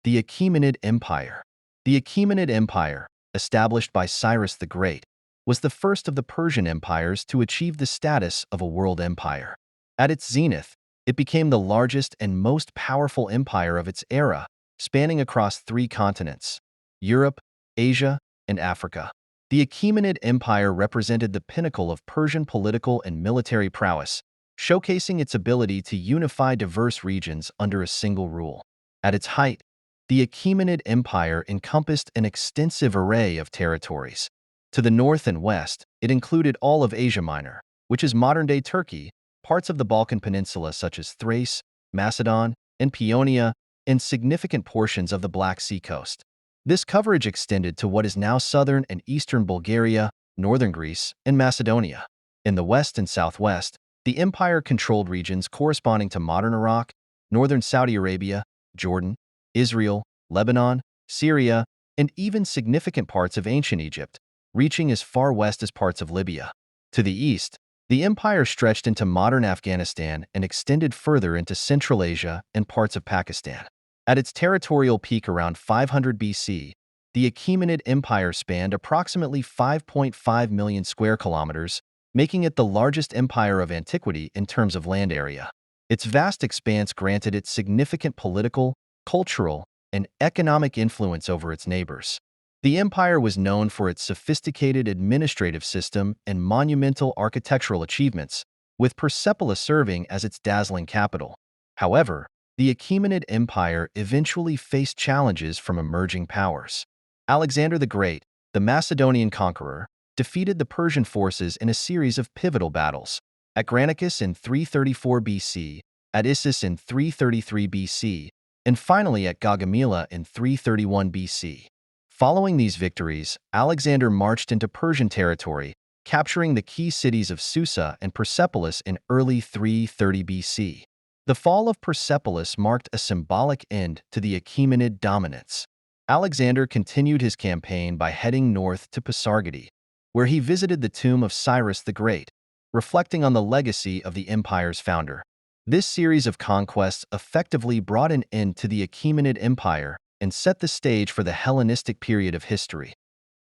The Achaemenid Empire. The Achaemenid Empire, established by Cyrus the Great, was the first of the Persian empires to achieve the status of a world empire. At its zenith, it became the largest and most powerful empire of its era, spanning across 3 continents: Europe, Asia, and Africa. The Achaemenid Empire represented the pinnacle of Persian political and military prowess, showcasing its ability to unify diverse regions under a single rule. At its height, the Achaemenid Empire encompassed an extensive array of territories. To the north and west, it included all of Asia Minor, which is modern-day Turkey, parts of the Balkan Peninsula such as Thrace, Macedon, and Paeonia, and significant portions of the Black Sea coast. This coverage extended to what is now southern and eastern Bulgaria, northern Greece, and Macedonia. In the west and southwest, the empire controlled regions corresponding to modern Iraq, northern Saudi Arabia, Jordan, Israel, Lebanon, Syria, and even significant parts of ancient Egypt, reaching as far west as parts of Libya. To the east, the empire stretched into modern Afghanistan and extended further into Central Asia and parts of Pakistan. At its territorial peak around 500 BC, the Achaemenid Empire spanned approximately 5.5 million square kilometers, making it the largest empire of antiquity in terms of land area. Its vast expanse granted it significant political, cultural, and economic influence over its neighbors. The empire was known for its sophisticated administrative system and monumental architectural achievements, with Persepolis serving as its dazzling capital. However, the Achaemenid Empire eventually faced challenges from emerging powers. Alexander the Great, the Macedonian conqueror, defeated the Persian forces in a series of pivotal battles: at Granicus in 334 BC, at Issus in 333 BC, and finally at Gaugamela in 331 BC. Following these victories, Alexander marched into Persian territory, capturing the key cities of Susa and Persepolis in early 330 BC. The fall of Persepolis marked a symbolic end to the Achaemenid dominance. Alexander continued his campaign by heading north to Pasargadae, where he visited the tomb of Cyrus the Great, reflecting on the legacy of the empire's founder. This series of conquests effectively brought an end to the Achaemenid Empire and set the stage for the Hellenistic period of history.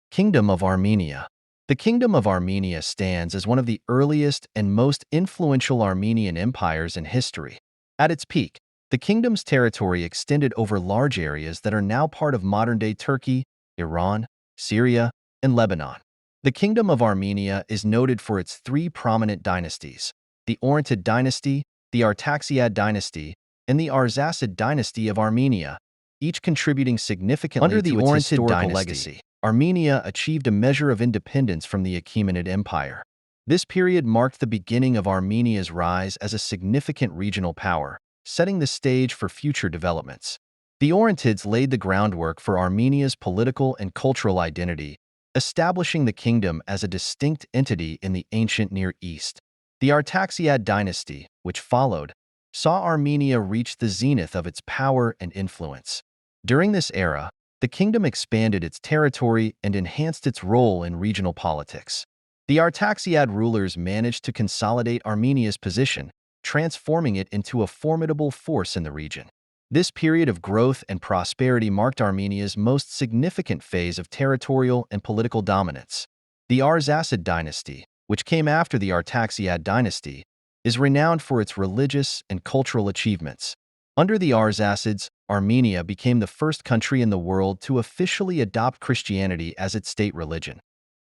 Kingdom of Armenia. The Kingdom of Armenia stands as one of the earliest and most influential Armenian empires in history. At its peak, the kingdom's territory extended over large areas that are now part of modern-day Turkey, Iran, Syria, and Lebanon. The Kingdom of Armenia is noted for its 3 prominent dynasties: the Oronid Dynasty, the Artaxiad Dynasty, and the Arsacid Dynasty of Armenia, each contributing significantly to its historical legacy. Armenia achieved a measure of independence from the Achaemenid Empire. This period marked the beginning of Armenia's rise as a significant regional power, setting the stage for future developments. The Oronids laid the groundwork for Armenia's political and cultural identity, establishing the kingdom as a distinct entity in the ancient Near East. The Artaxiad Dynasty, which followed, saw Armenia reach the zenith of its power and influence. During this era, the kingdom expanded its territory and enhanced its role in regional politics. The Artaxiad rulers managed to consolidate Armenia's position, transforming it into a formidable force in the region. This period of growth and prosperity marked Armenia's most significant phase of territorial and political dominance. The Arsacid dynasty, which came after the Artaxiad dynasty, is renowned for its religious and cultural achievements. Under the Arsacids, Armenia became the first country in the world to officially adopt Christianity as its state religion,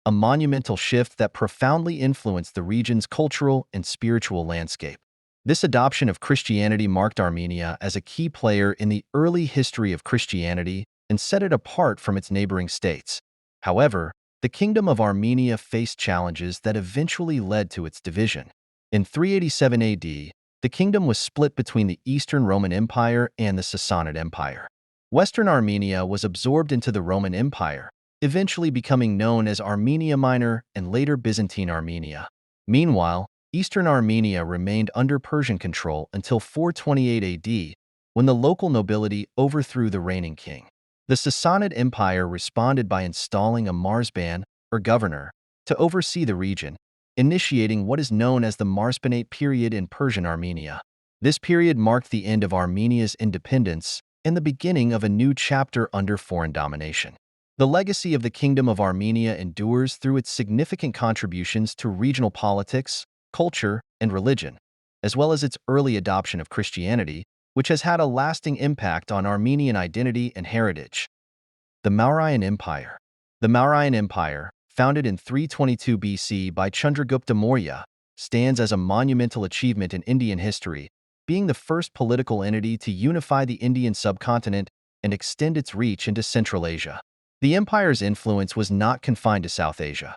a monumental shift that profoundly influenced the region's cultural and spiritual landscape. This adoption of Christianity marked Armenia as a key player in the early history of Christianity and set it apart from its neighboring states. However, the Kingdom of Armenia faced challenges that eventually led to its division. In 387 AD, the kingdom was split between the Eastern Roman Empire and the Sassanid Empire. Western Armenia was absorbed into the Roman Empire, eventually becoming known as Armenia Minor and later Byzantine Armenia. Meanwhile, Eastern Armenia remained under Persian control until 428 AD, when the local nobility overthrew the reigning king. The Sassanid Empire responded by installing a Marsban, or governor, to oversee the region, initiating what is known as the Marsbanate period in Persian Armenia. This period marked the end of Armenia's independence and the beginning of a new chapter under foreign domination. The legacy of the Kingdom of Armenia endures through its significant contributions to regional politics, culture, and religion, as well as its early adoption of Christianity, which has had a lasting impact on Armenian identity and heritage. The Mauryan Empire. The Mauryan Empire, founded in 322 BC by Chandragupta Maurya, stands as a monumental achievement in Indian history, being the first political entity to unify the Indian subcontinent and extend its reach into Central Asia. The empire's influence was not confined to South Asia.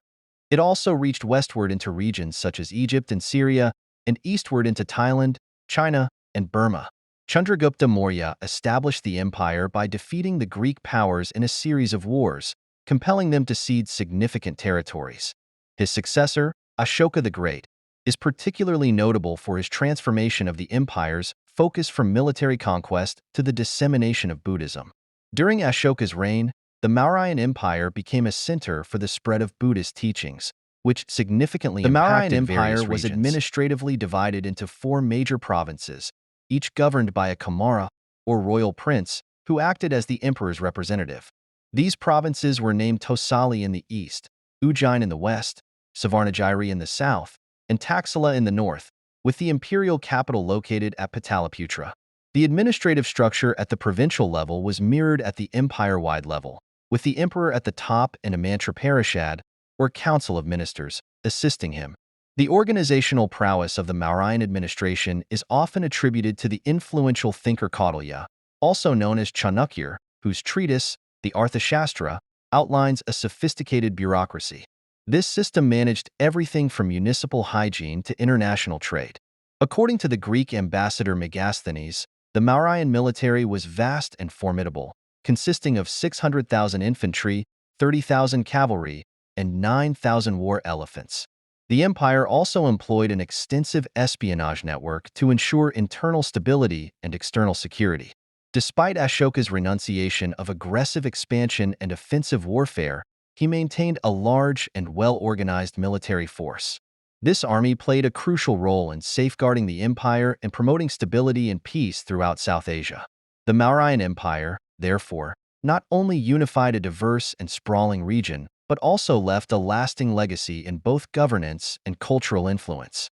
It also reached westward into regions such as Egypt and Syria, and eastward into Thailand, China, and Burma. Chandragupta Maurya established the empire by defeating the Greek powers in a series of wars, compelling them to cede significant territories. His successor, Ashoka the Great, is particularly notable for his transformation of the empire's focus from military conquest to the dissemination of Buddhism. During Ashoka's reign, the Mauryan Empire became a center for the spread of Buddhist teachings, which significantly impacted various regions. The Mauryan Empire was administratively divided into 4 major provinces, each governed by a Kamara, or royal prince, who acted as the emperor's representative. These provinces were named Tosali in the east, Ujjain in the west, Savarnagiri in the south, and Taxila in the north, with the imperial capital located at Pataliputra. The administrative structure at the provincial level was mirrored at the empire-wide level, with the emperor at the top and a mantra parishad, or council of ministers, assisting him. The organizational prowess of the Mauryan administration is often attributed to the influential thinker Kautilya, also known as Chanakya, whose treatise, the Arthashastra, outlines a sophisticated bureaucracy. This system managed everything from municipal hygiene to international trade. According to the Greek ambassador Megasthenes, the Mauryan military was vast and formidable, consisting of 600,000 infantry, 30,000 cavalry, and 9,000 war elephants. The empire also employed an extensive espionage network to ensure internal stability and external security. Despite Ashoka's renunciation of aggressive expansion and offensive warfare, he maintained a large and well-organized military force. This army played a crucial role in safeguarding the empire and promoting stability and peace throughout South Asia. The Mauryan Empire, therefore, not only unified a diverse and sprawling region, but also left a lasting legacy in both governance and cultural influence.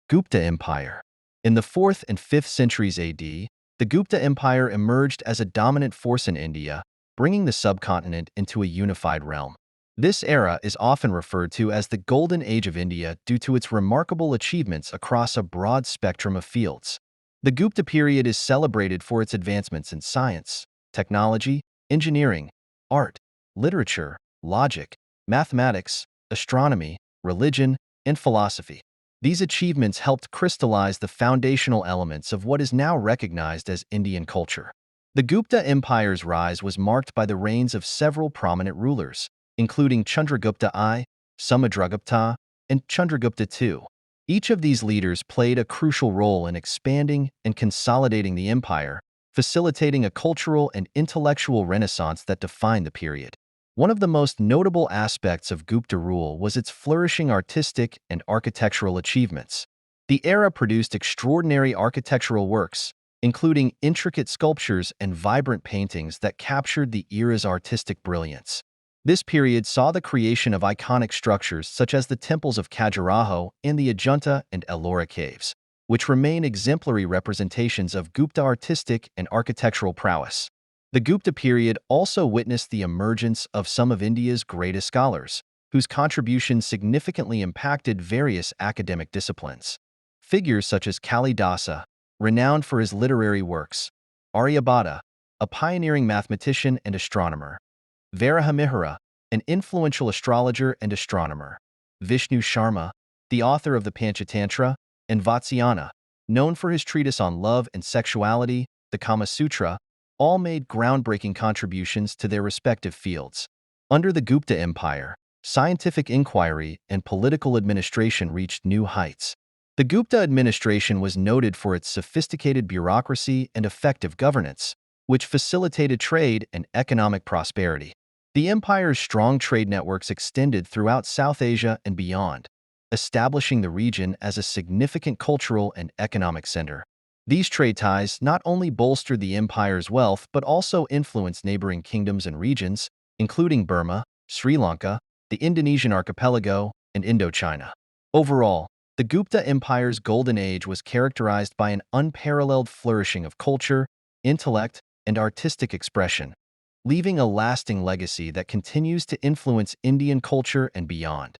Gupta Empire. In the 4th and 5th centuries AD, the Gupta Empire emerged as a dominant force in India, bringing the subcontinent into a unified realm. This era is often referred to as the Golden Age of India due to its remarkable achievements across a broad spectrum of fields. The Gupta period is celebrated for its advancements in science, technology, engineering, art, literature, logic, mathematics, astronomy, religion, and philosophy. These achievements helped crystallize the foundational elements of what is now recognized as Indian culture. The Gupta Empire's rise was marked by the reigns of several prominent rulers, including Chandragupta I, Samudragupta, and Chandragupta II. Each of these leaders played a crucial role in expanding and consolidating the empire, facilitating a cultural and intellectual renaissance that defined the period. One of the most notable aspects of Gupta rule was its flourishing artistic and architectural achievements. The era produced extraordinary architectural works, including intricate sculptures and vibrant paintings that captured the era's artistic brilliance. This period saw the creation of iconic structures such as the temples of Khajuraho and the Ajunta and Ellora caves, which remain exemplary representations of Gupta artistic and architectural prowess. The Gupta period also witnessed the emergence of some of India's greatest scholars, whose contributions significantly impacted various academic disciplines. Figures such as Kalidasa, renowned for his literary works, Aryabhata, a pioneering mathematician and astronomer, Varahamihara, an influential astrologer and astronomer, Vishnu Sharma, the author of the Panchatantra, and Vatsyayana, known for his treatise on love and sexuality, the Kama Sutra, all made groundbreaking contributions to their respective fields. Under the Gupta Empire, scientific inquiry and political administration reached new heights. The Gupta administration was noted for its sophisticated bureaucracy and effective governance, which facilitated trade and economic prosperity. The empire's strong trade networks extended throughout South Asia and beyond, establishing the region as a significant cultural and economic center. These trade ties not only bolstered the empire's wealth but also influenced neighboring kingdoms and regions, including Burma, Sri Lanka, the Indonesian archipelago, and Indochina. Overall, the Gupta Empire's golden age was characterized by an unparalleled flourishing of culture, intellect, and artistic expression, leaving a lasting legacy that continues to influence Indian culture and beyond.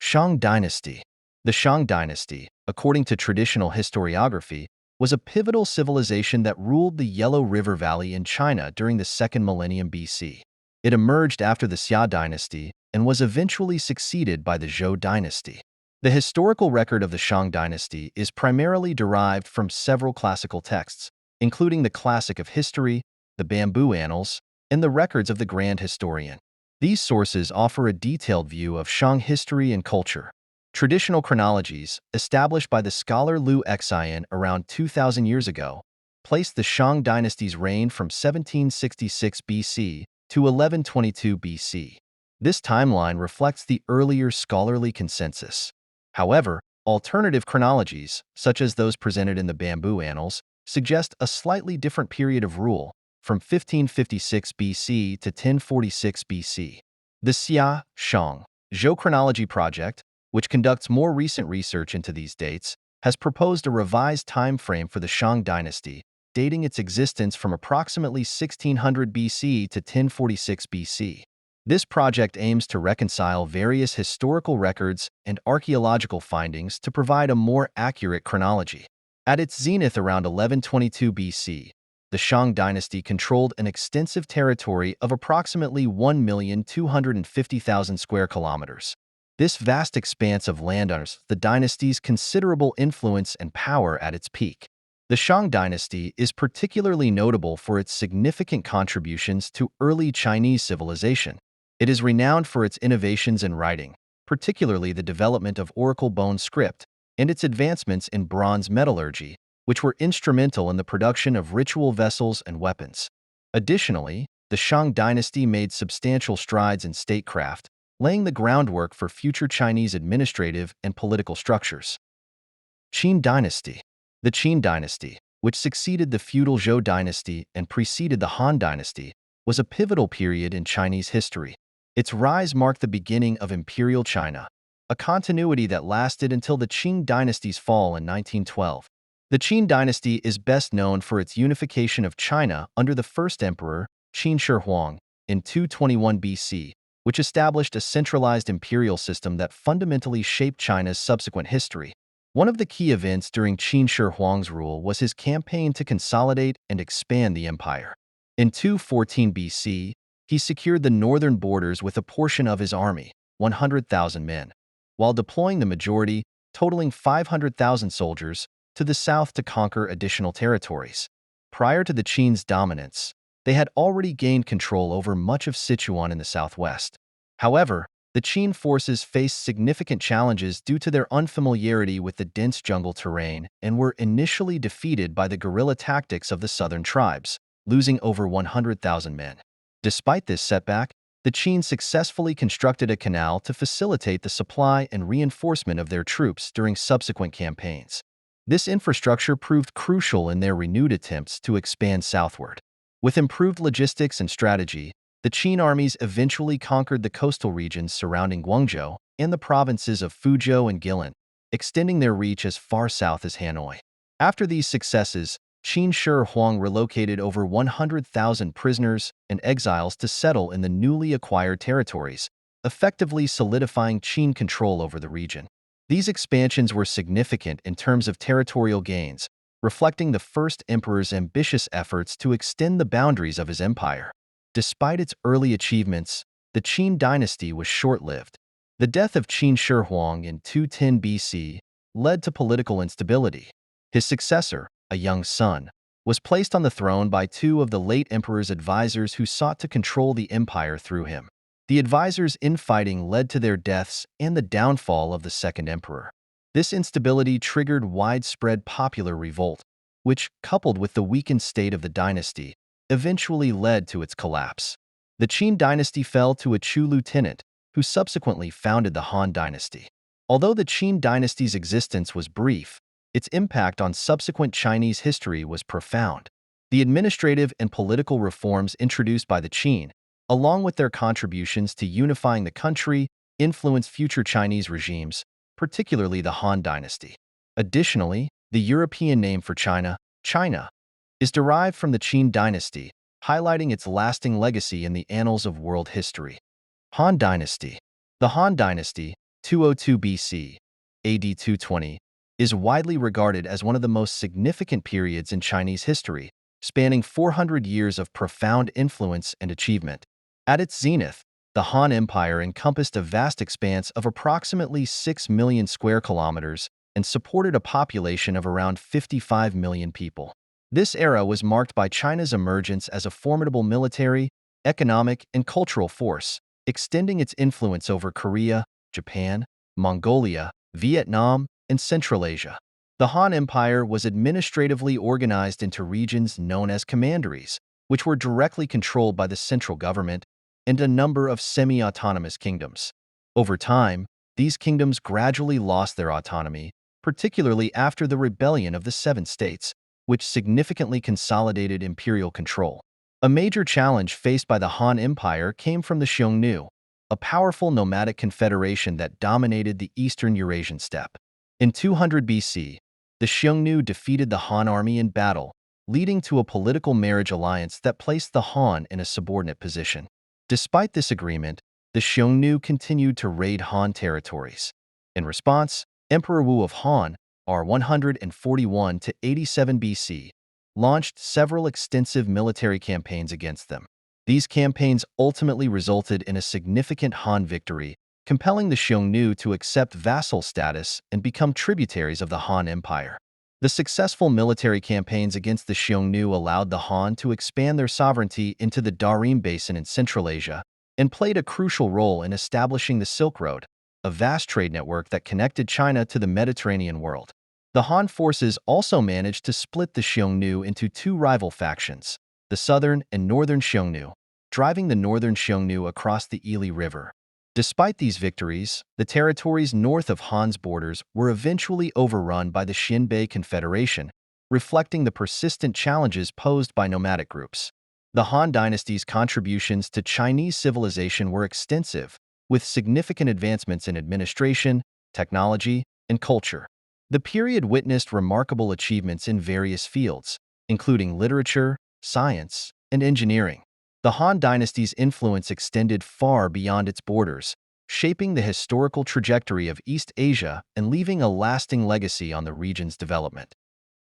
Shang Dynasty. The Shang Dynasty, according to traditional historiography, was a pivotal civilization that ruled the Yellow River Valley in China during the 2nd millennium BC. It emerged after the Xia Dynasty and was eventually succeeded by the Zhou Dynasty. The historical record of the Shang Dynasty is primarily derived from several classical texts, including the Classic of History, the Bamboo Annals, and the records of the Grand Historian. These sources offer a detailed view of Shang history and culture. Traditional chronologies, established by the scholar Liu Xian around 2,000 years ago, place the Shang dynasty's reign from 1766 BC to 1122 BC. This timeline reflects the earlier scholarly consensus. However, alternative chronologies, such as those presented in the Bamboo Annals, suggest a slightly different period of rule, from 1556 BC to 1046 BC. The Xia, Shang, Zhou Chronology Project, which conducts more recent research into these dates, has proposed a revised time frame for the Shang dynasty, dating its existence from approximately 1600 BC to 1046 BC. This project aims to reconcile various historical records and archaeological findings to provide a more accurate chronology. At its zenith around 1122 BC, the Shang dynasty controlled an extensive territory of approximately 1,250,000 square kilometers. This vast expanse of land unearths the dynasty's considerable influence and power at its peak. The Shang dynasty is particularly notable for its significant contributions to early Chinese civilization. It is renowned for its innovations in writing, particularly the development of oracle bone script, and its advancements in bronze metallurgy, which were instrumental in the production of ritual vessels and weapons. Additionally, the Shang dynasty made substantial strides in statecraft, laying the groundwork for future Chinese administrative and political structures. Qin Dynasty. The Qin dynasty, which succeeded the feudal Zhou dynasty and preceded the Han dynasty, was a pivotal period in Chinese history. Its rise marked the beginning of Imperial China, a continuity that lasted until the Qing dynasty's fall in 1912. The Qin dynasty is best known for its unification of China under the first emperor, Qin Shi Huang, in 221 BC, which established a centralized imperial system that fundamentally shaped China's subsequent history. One of the key events during Qin Shi Huang's rule was his campaign to consolidate and expand the empire. In 214 BC, he secured the northern borders with a portion of his army, 100,000 men, while deploying the majority, totaling 500,000 soldiers, to the south to conquer additional territories. Prior to the Qin's dominance, they had already gained control over much of Sichuan in the southwest. However, the Qin forces faced significant challenges due to their unfamiliarity with the dense jungle terrain and were initially defeated by the guerrilla tactics of the southern tribes, losing over 100,000 men. Despite this setback, the Qin successfully constructed a canal to facilitate the supply and reinforcement of their troops during subsequent campaigns. This infrastructure proved crucial in their renewed attempts to expand southward. With improved logistics and strategy, the Qin armies eventually conquered the coastal regions surrounding Guangzhou and the provinces of Fuzhou and Guilin, extending their reach as far south as Hanoi. After these successes, Qin Shi Huang relocated over 100,000 prisoners and exiles to settle in the newly acquired territories, effectively solidifying Qin control over the region. These expansions were significant in terms of territorial gains, reflecting the first emperor's ambitious efforts to extend the boundaries of his empire. Despite its early achievements, the Qin dynasty was short-lived. The death of Qin Shi Huang in 210 BC led to political instability. His successor, a young son, was placed on the throne by two of the late emperor's advisors who sought to control the empire through him. The advisors' infighting led to their deaths and the downfall of the second emperor. This instability triggered widespread popular revolt, which, coupled with the weakened state of the dynasty, eventually led to its collapse. The Qin dynasty fell to a Chu lieutenant, who subsequently founded the Han dynasty. Although the Qin dynasty's existence was brief, its impact on subsequent Chinese history was profound. The administrative and political reforms introduced by the Qin, along with their contributions to unifying the country, influenced future Chinese regimes, particularly the Han dynasty. Additionally, the European name for China, China, is derived from the Qin dynasty, highlighting its lasting legacy in the annals of world history. Han dynasty. The Han dynasty, 202 BC, AD 220, is widely regarded as one of the most significant periods in Chinese history, spanning 400 years of profound influence and achievement. At its zenith, the Han Empire encompassed a vast expanse of approximately 6 million square kilometers and supported a population of around 55 million people. This era was marked by China's emergence as a formidable military, economic, and cultural force, extending its influence over Korea, Japan, Mongolia, Vietnam, and Central Asia. The Han Empire was administratively organized into regions known as commanderies, which were directly controlled by the central government, and a number of semi-autonomous kingdoms. Over time, these kingdoms gradually lost their autonomy, particularly after the rebellion of the Seven States, which significantly consolidated imperial control. A major challenge faced by the Han Empire came from the Xiongnu, a powerful nomadic confederation that dominated the eastern Eurasian steppe. In 200 BC, the Xiongnu defeated the Han army in battle, leading to a political marriage alliance that placed the Han in a subordinate position. Despite this agreement, the Xiongnu continued to raid Han territories. In response, Emperor Wu of Han, r. 141 to 87 BC, launched several extensive military campaigns against them. These campaigns ultimately resulted in a significant Han victory, compelling the Xiongnu to accept vassal status and become tributaries of the Han Empire. The successful military campaigns against the Xiongnu allowed the Han to expand their sovereignty into the Darim Basin in Central Asia and played a crucial role in establishing the Silk Road, a vast trade network that connected China to the Mediterranean world. The Han forces also managed to split the Xiongnu into two rival factions, the southern and northern Xiongnu, driving the northern Xiongnu across the Ili River. Despite these victories, the territories north of Han's borders were eventually overrun by the Xinbei Confederation, reflecting the persistent challenges posed by nomadic groups. The Han dynasty's contributions to Chinese civilization were extensive, with significant advancements in administration, technology, and culture. The period witnessed remarkable achievements in various fields, including literature, science, and engineering. The Han dynasty's influence extended far beyond its borders, shaping the historical trajectory of East Asia and leaving a lasting legacy on the region's development.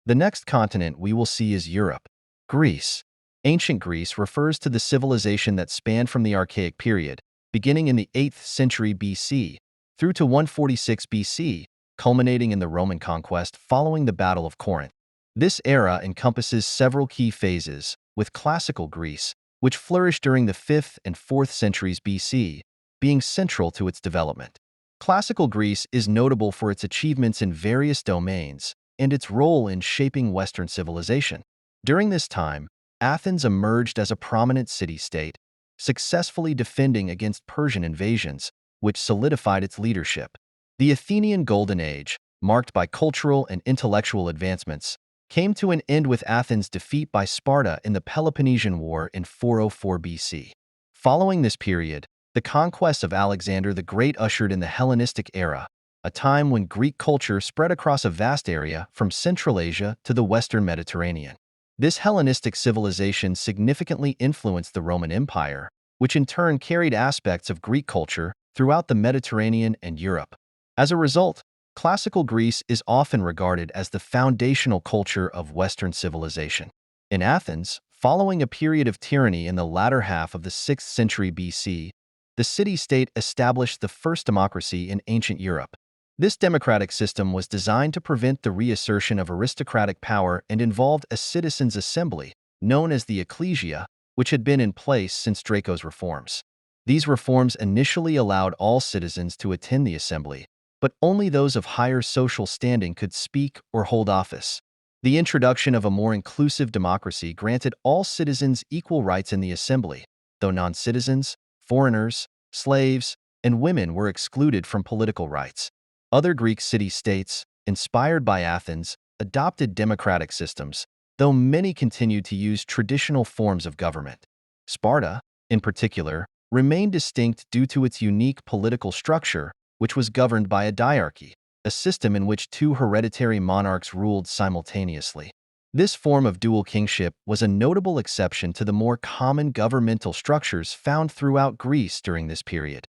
The next continent we will see is Europe. Greece. Ancient Greece refers to the civilization that spanned from the Archaic period, beginning in the 8th century BC, through to 146 BC, culminating in the Roman conquest following the Battle of Corinth. This era encompasses several key phases, with Classical Greece, which flourished during the 5th and 4th centuries BC, being central to its development. Classical Greece is notable for its achievements in various domains and its role in shaping Western civilization. During this time, Athens emerged as a prominent city-state, successfully defending against Persian invasions, which solidified its leadership. The Athenian Golden Age, marked by cultural and intellectual advancements, came to an end with Athens' defeat by Sparta in the Peloponnesian War in 404 BC. Following this period, the conquest of Alexander the Great ushered in the Hellenistic era, a time when Greek culture spread across a vast area from Central Asia to the Western Mediterranean. This Hellenistic civilization significantly influenced the Roman Empire, which in turn carried aspects of Greek culture throughout the Mediterranean and Europe. As a result, classical Greece is often regarded as the foundational culture of Western civilization. In Athens, following a period of tyranny in the latter half of the 6th century BC, the city-state established the first democracy in ancient Europe. This democratic system was designed to prevent the reassertion of aristocratic power and involved a citizens' assembly, known as the ecclesia, which had been in place since Draco's reforms. These reforms initially allowed all citizens to attend the assembly, but only those of higher social standing could speak or hold office. The introduction of a more inclusive democracy granted all citizens equal rights in the assembly, though non-citizens, foreigners, slaves, and women were excluded from political rights. Other Greek city-states, inspired by Athens, adopted democratic systems, though many continued to use traditional forms of government. Sparta, in particular, remained distinct due to its unique political structure, which was governed by a diarchy, a system in which two hereditary monarchs ruled simultaneously. This form of dual kingship was a notable exception to the more common governmental structures found throughout Greece during this period.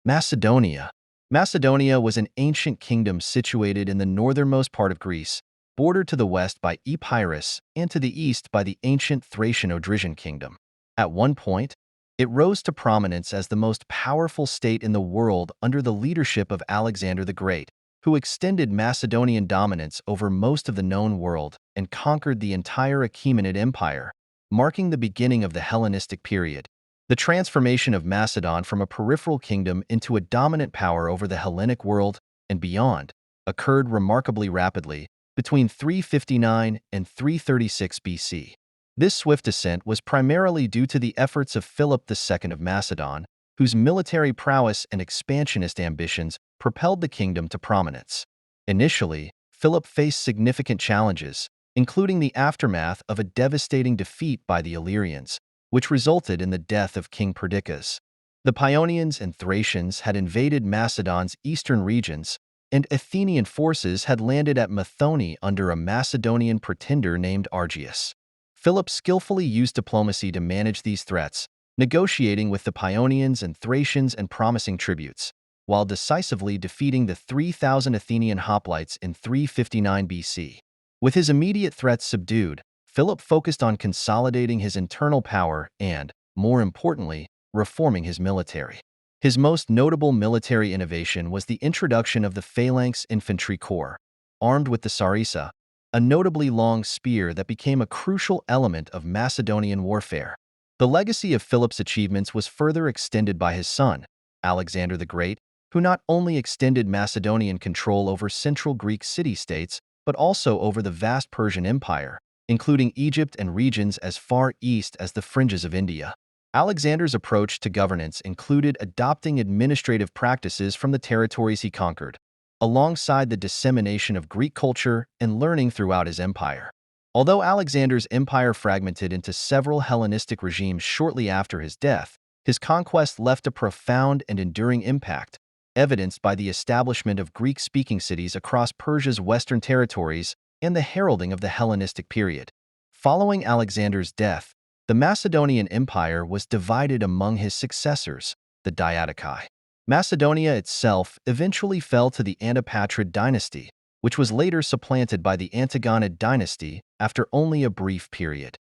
Macedonia. Macedonia was an ancient kingdom situated in the northernmost part of Greece, bordered to the west by Epirus and to the east by the ancient Thracian-Odrysian kingdom. At one point, it rose to prominence as the most powerful state in the world under the leadership of Alexander the Great, who extended Macedonian dominance over most of the known world and conquered the entire Achaemenid Empire, marking the beginning of the Hellenistic period. The transformation of Macedon from a peripheral kingdom into a dominant power over the Hellenic world and beyond occurred remarkably rapidly between 359 and 336 BC. This swift ascent was primarily due to the efforts of Philip II of Macedon, whose military prowess and expansionist ambitions propelled the kingdom to prominence. Initially, Philip faced significant challenges, including the aftermath of a devastating defeat by the Illyrians, which resulted in the death of King Perdiccas. The Paeonians and Thracians had invaded Macedon's eastern regions, and Athenian forces had landed at Methone under a Macedonian pretender named Argius. Philip skillfully used diplomacy to manage these threats, negotiating with the Paeonians and Thracians and promising tributes, while decisively defeating the 3,000 Athenian hoplites in 359 BC. With his immediate threats subdued, Philip focused on consolidating his internal power and, more importantly, reforming his military. His most notable military innovation was the introduction of the phalanx infantry corps, armed with the sarissa, a notably long spear that became a crucial element of Macedonian warfare. The legacy of Philip's achievements was further extended by his son, Alexander the Great, who not only extended Macedonian control over central Greek city-states, but also over the vast Persian Empire, including Egypt and regions as far east as the fringes of India. Alexander's approach to governance included adopting administrative practices from the territories he conquered, alongside the dissemination of Greek culture and learning throughout his empire. Although Alexander's empire fragmented into several Hellenistic regimes shortly after his death, his conquest left a profound and enduring impact, evidenced by the establishment of Greek-speaking cities across Persia's western territories and the heralding of the Hellenistic period. Following Alexander's death, the Macedonian Empire was divided among his successors, the Diadochi. Macedonia itself eventually fell to the Antipatrid dynasty, which was later supplanted by the Antigonid dynasty after only a brief period.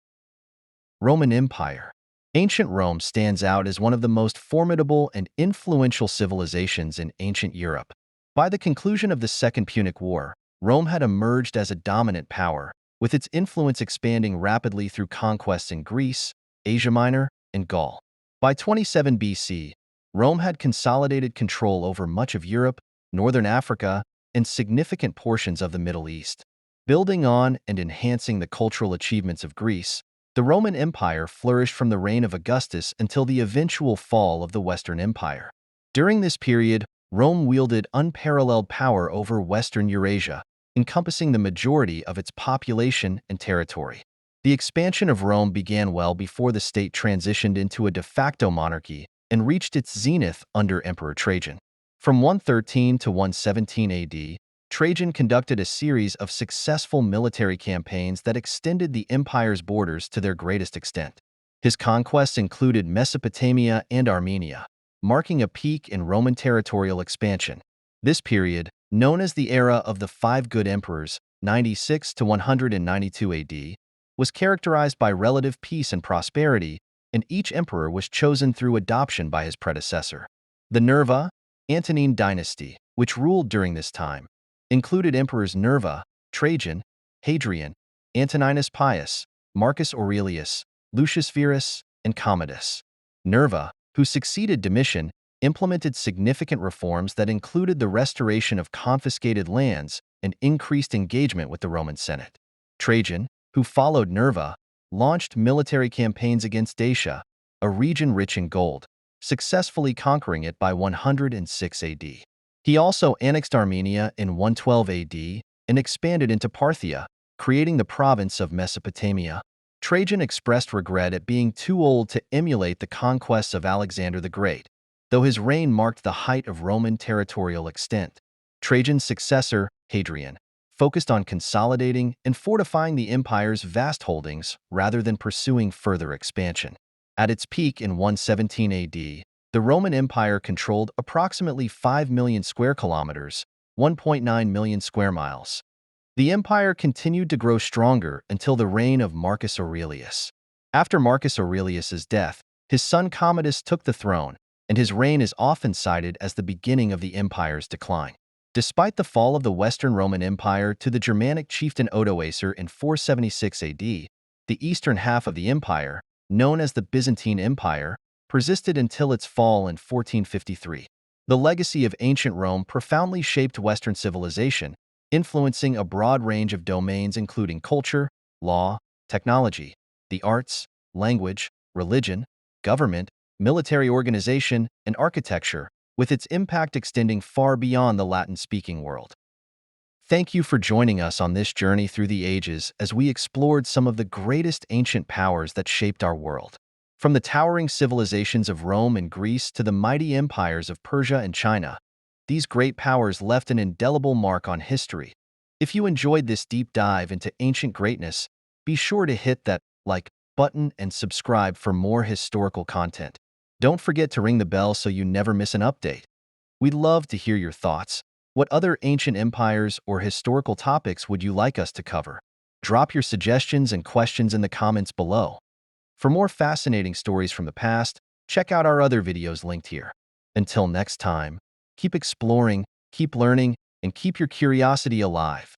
Roman Empire. Ancient Rome stands out as one of the most formidable and influential civilizations in ancient Europe. By the conclusion of the Second Punic War, Rome had emerged as a dominant power, with its influence expanding rapidly through conquests in Greece, Asia Minor, and Gaul. By 27 BC, Rome had consolidated control over much of Europe, northern Africa, and significant portions of the Middle East. Building on and enhancing the cultural achievements of Greece, The Roman Empire flourished from the reign of Augustus until the eventual fall of the Western Empire. During this period, Rome wielded unparalleled power over Western Eurasia, encompassing the majority of its population and territory. The expansion of Rome began well before the state transitioned into a de facto monarchy and reached its zenith under Emperor Trajan. From 113 to 117 AD, Trajan conducted a series of successful military campaigns that extended the empire's borders to their greatest extent. His conquests included Mesopotamia and Armenia, marking a peak in Roman territorial expansion. This period, known as the Era of the Five Good Emperors, 96 to 192 AD, was characterized by relative peace and prosperity, and each emperor was chosen through adoption by his predecessor. The Nerva, Antonine dynasty, which ruled during this time, included emperors Nerva, Trajan, Hadrian, Antoninus Pius, Marcus Aurelius, Lucius Verus, and Commodus. Nerva, who succeeded Domitian, implemented significant reforms that included the restoration of confiscated lands and increased engagement with the Roman Senate. Trajan, who followed Nerva, launched military campaigns against Dacia, a region rich in gold, successfully conquering it by 106 AD. He also annexed Armenia in 112 AD and expanded into Parthia, creating the province of Mesopotamia. Trajan expressed regret at being too old to emulate the conquests of Alexander the Great, though his reign marked the height of Roman territorial extent. Trajan's successor, Hadrian, focused on consolidating and fortifying the empire's vast holdings rather than pursuing further expansion. At its peak in 117 AD, the Roman Empire controlled approximately 5 million square kilometers, 1.9 million square miles. The empire continued to grow stronger until the reign of Marcus Aurelius. After Marcus Aurelius's death, his son Commodus took the throne, and his reign is often cited as the beginning of the empire's decline. Despite the fall of the Western Roman Empire to the Germanic chieftain Odoacer in 476 AD, the eastern half of the empire, known as the Byzantine Empire, persisted until its fall in 1453. The legacy of ancient Rome profoundly shaped Western civilization, influencing a broad range of domains including culture, law, technology, the arts, language, religion, government, military organization, and architecture, with its impact extending far beyond the Latin-speaking world. Thank you for joining us on this journey through the ages as we explored some of the greatest ancient powers that shaped our world. From the towering civilizations of Rome and Greece to the mighty empires of Persia and China, these great powers left an indelible mark on history. If you enjoyed this deep dive into ancient greatness, be sure to hit that like button and subscribe for more historical content. Don't forget to ring the bell so you never miss an update. We'd love to hear your thoughts. What other ancient empires or historical topics would you like us to cover? Drop your suggestions and questions in the comments below. For more fascinating stories from the past, check out our other videos linked here. Until next time, keep exploring, keep learning, and keep your curiosity alive.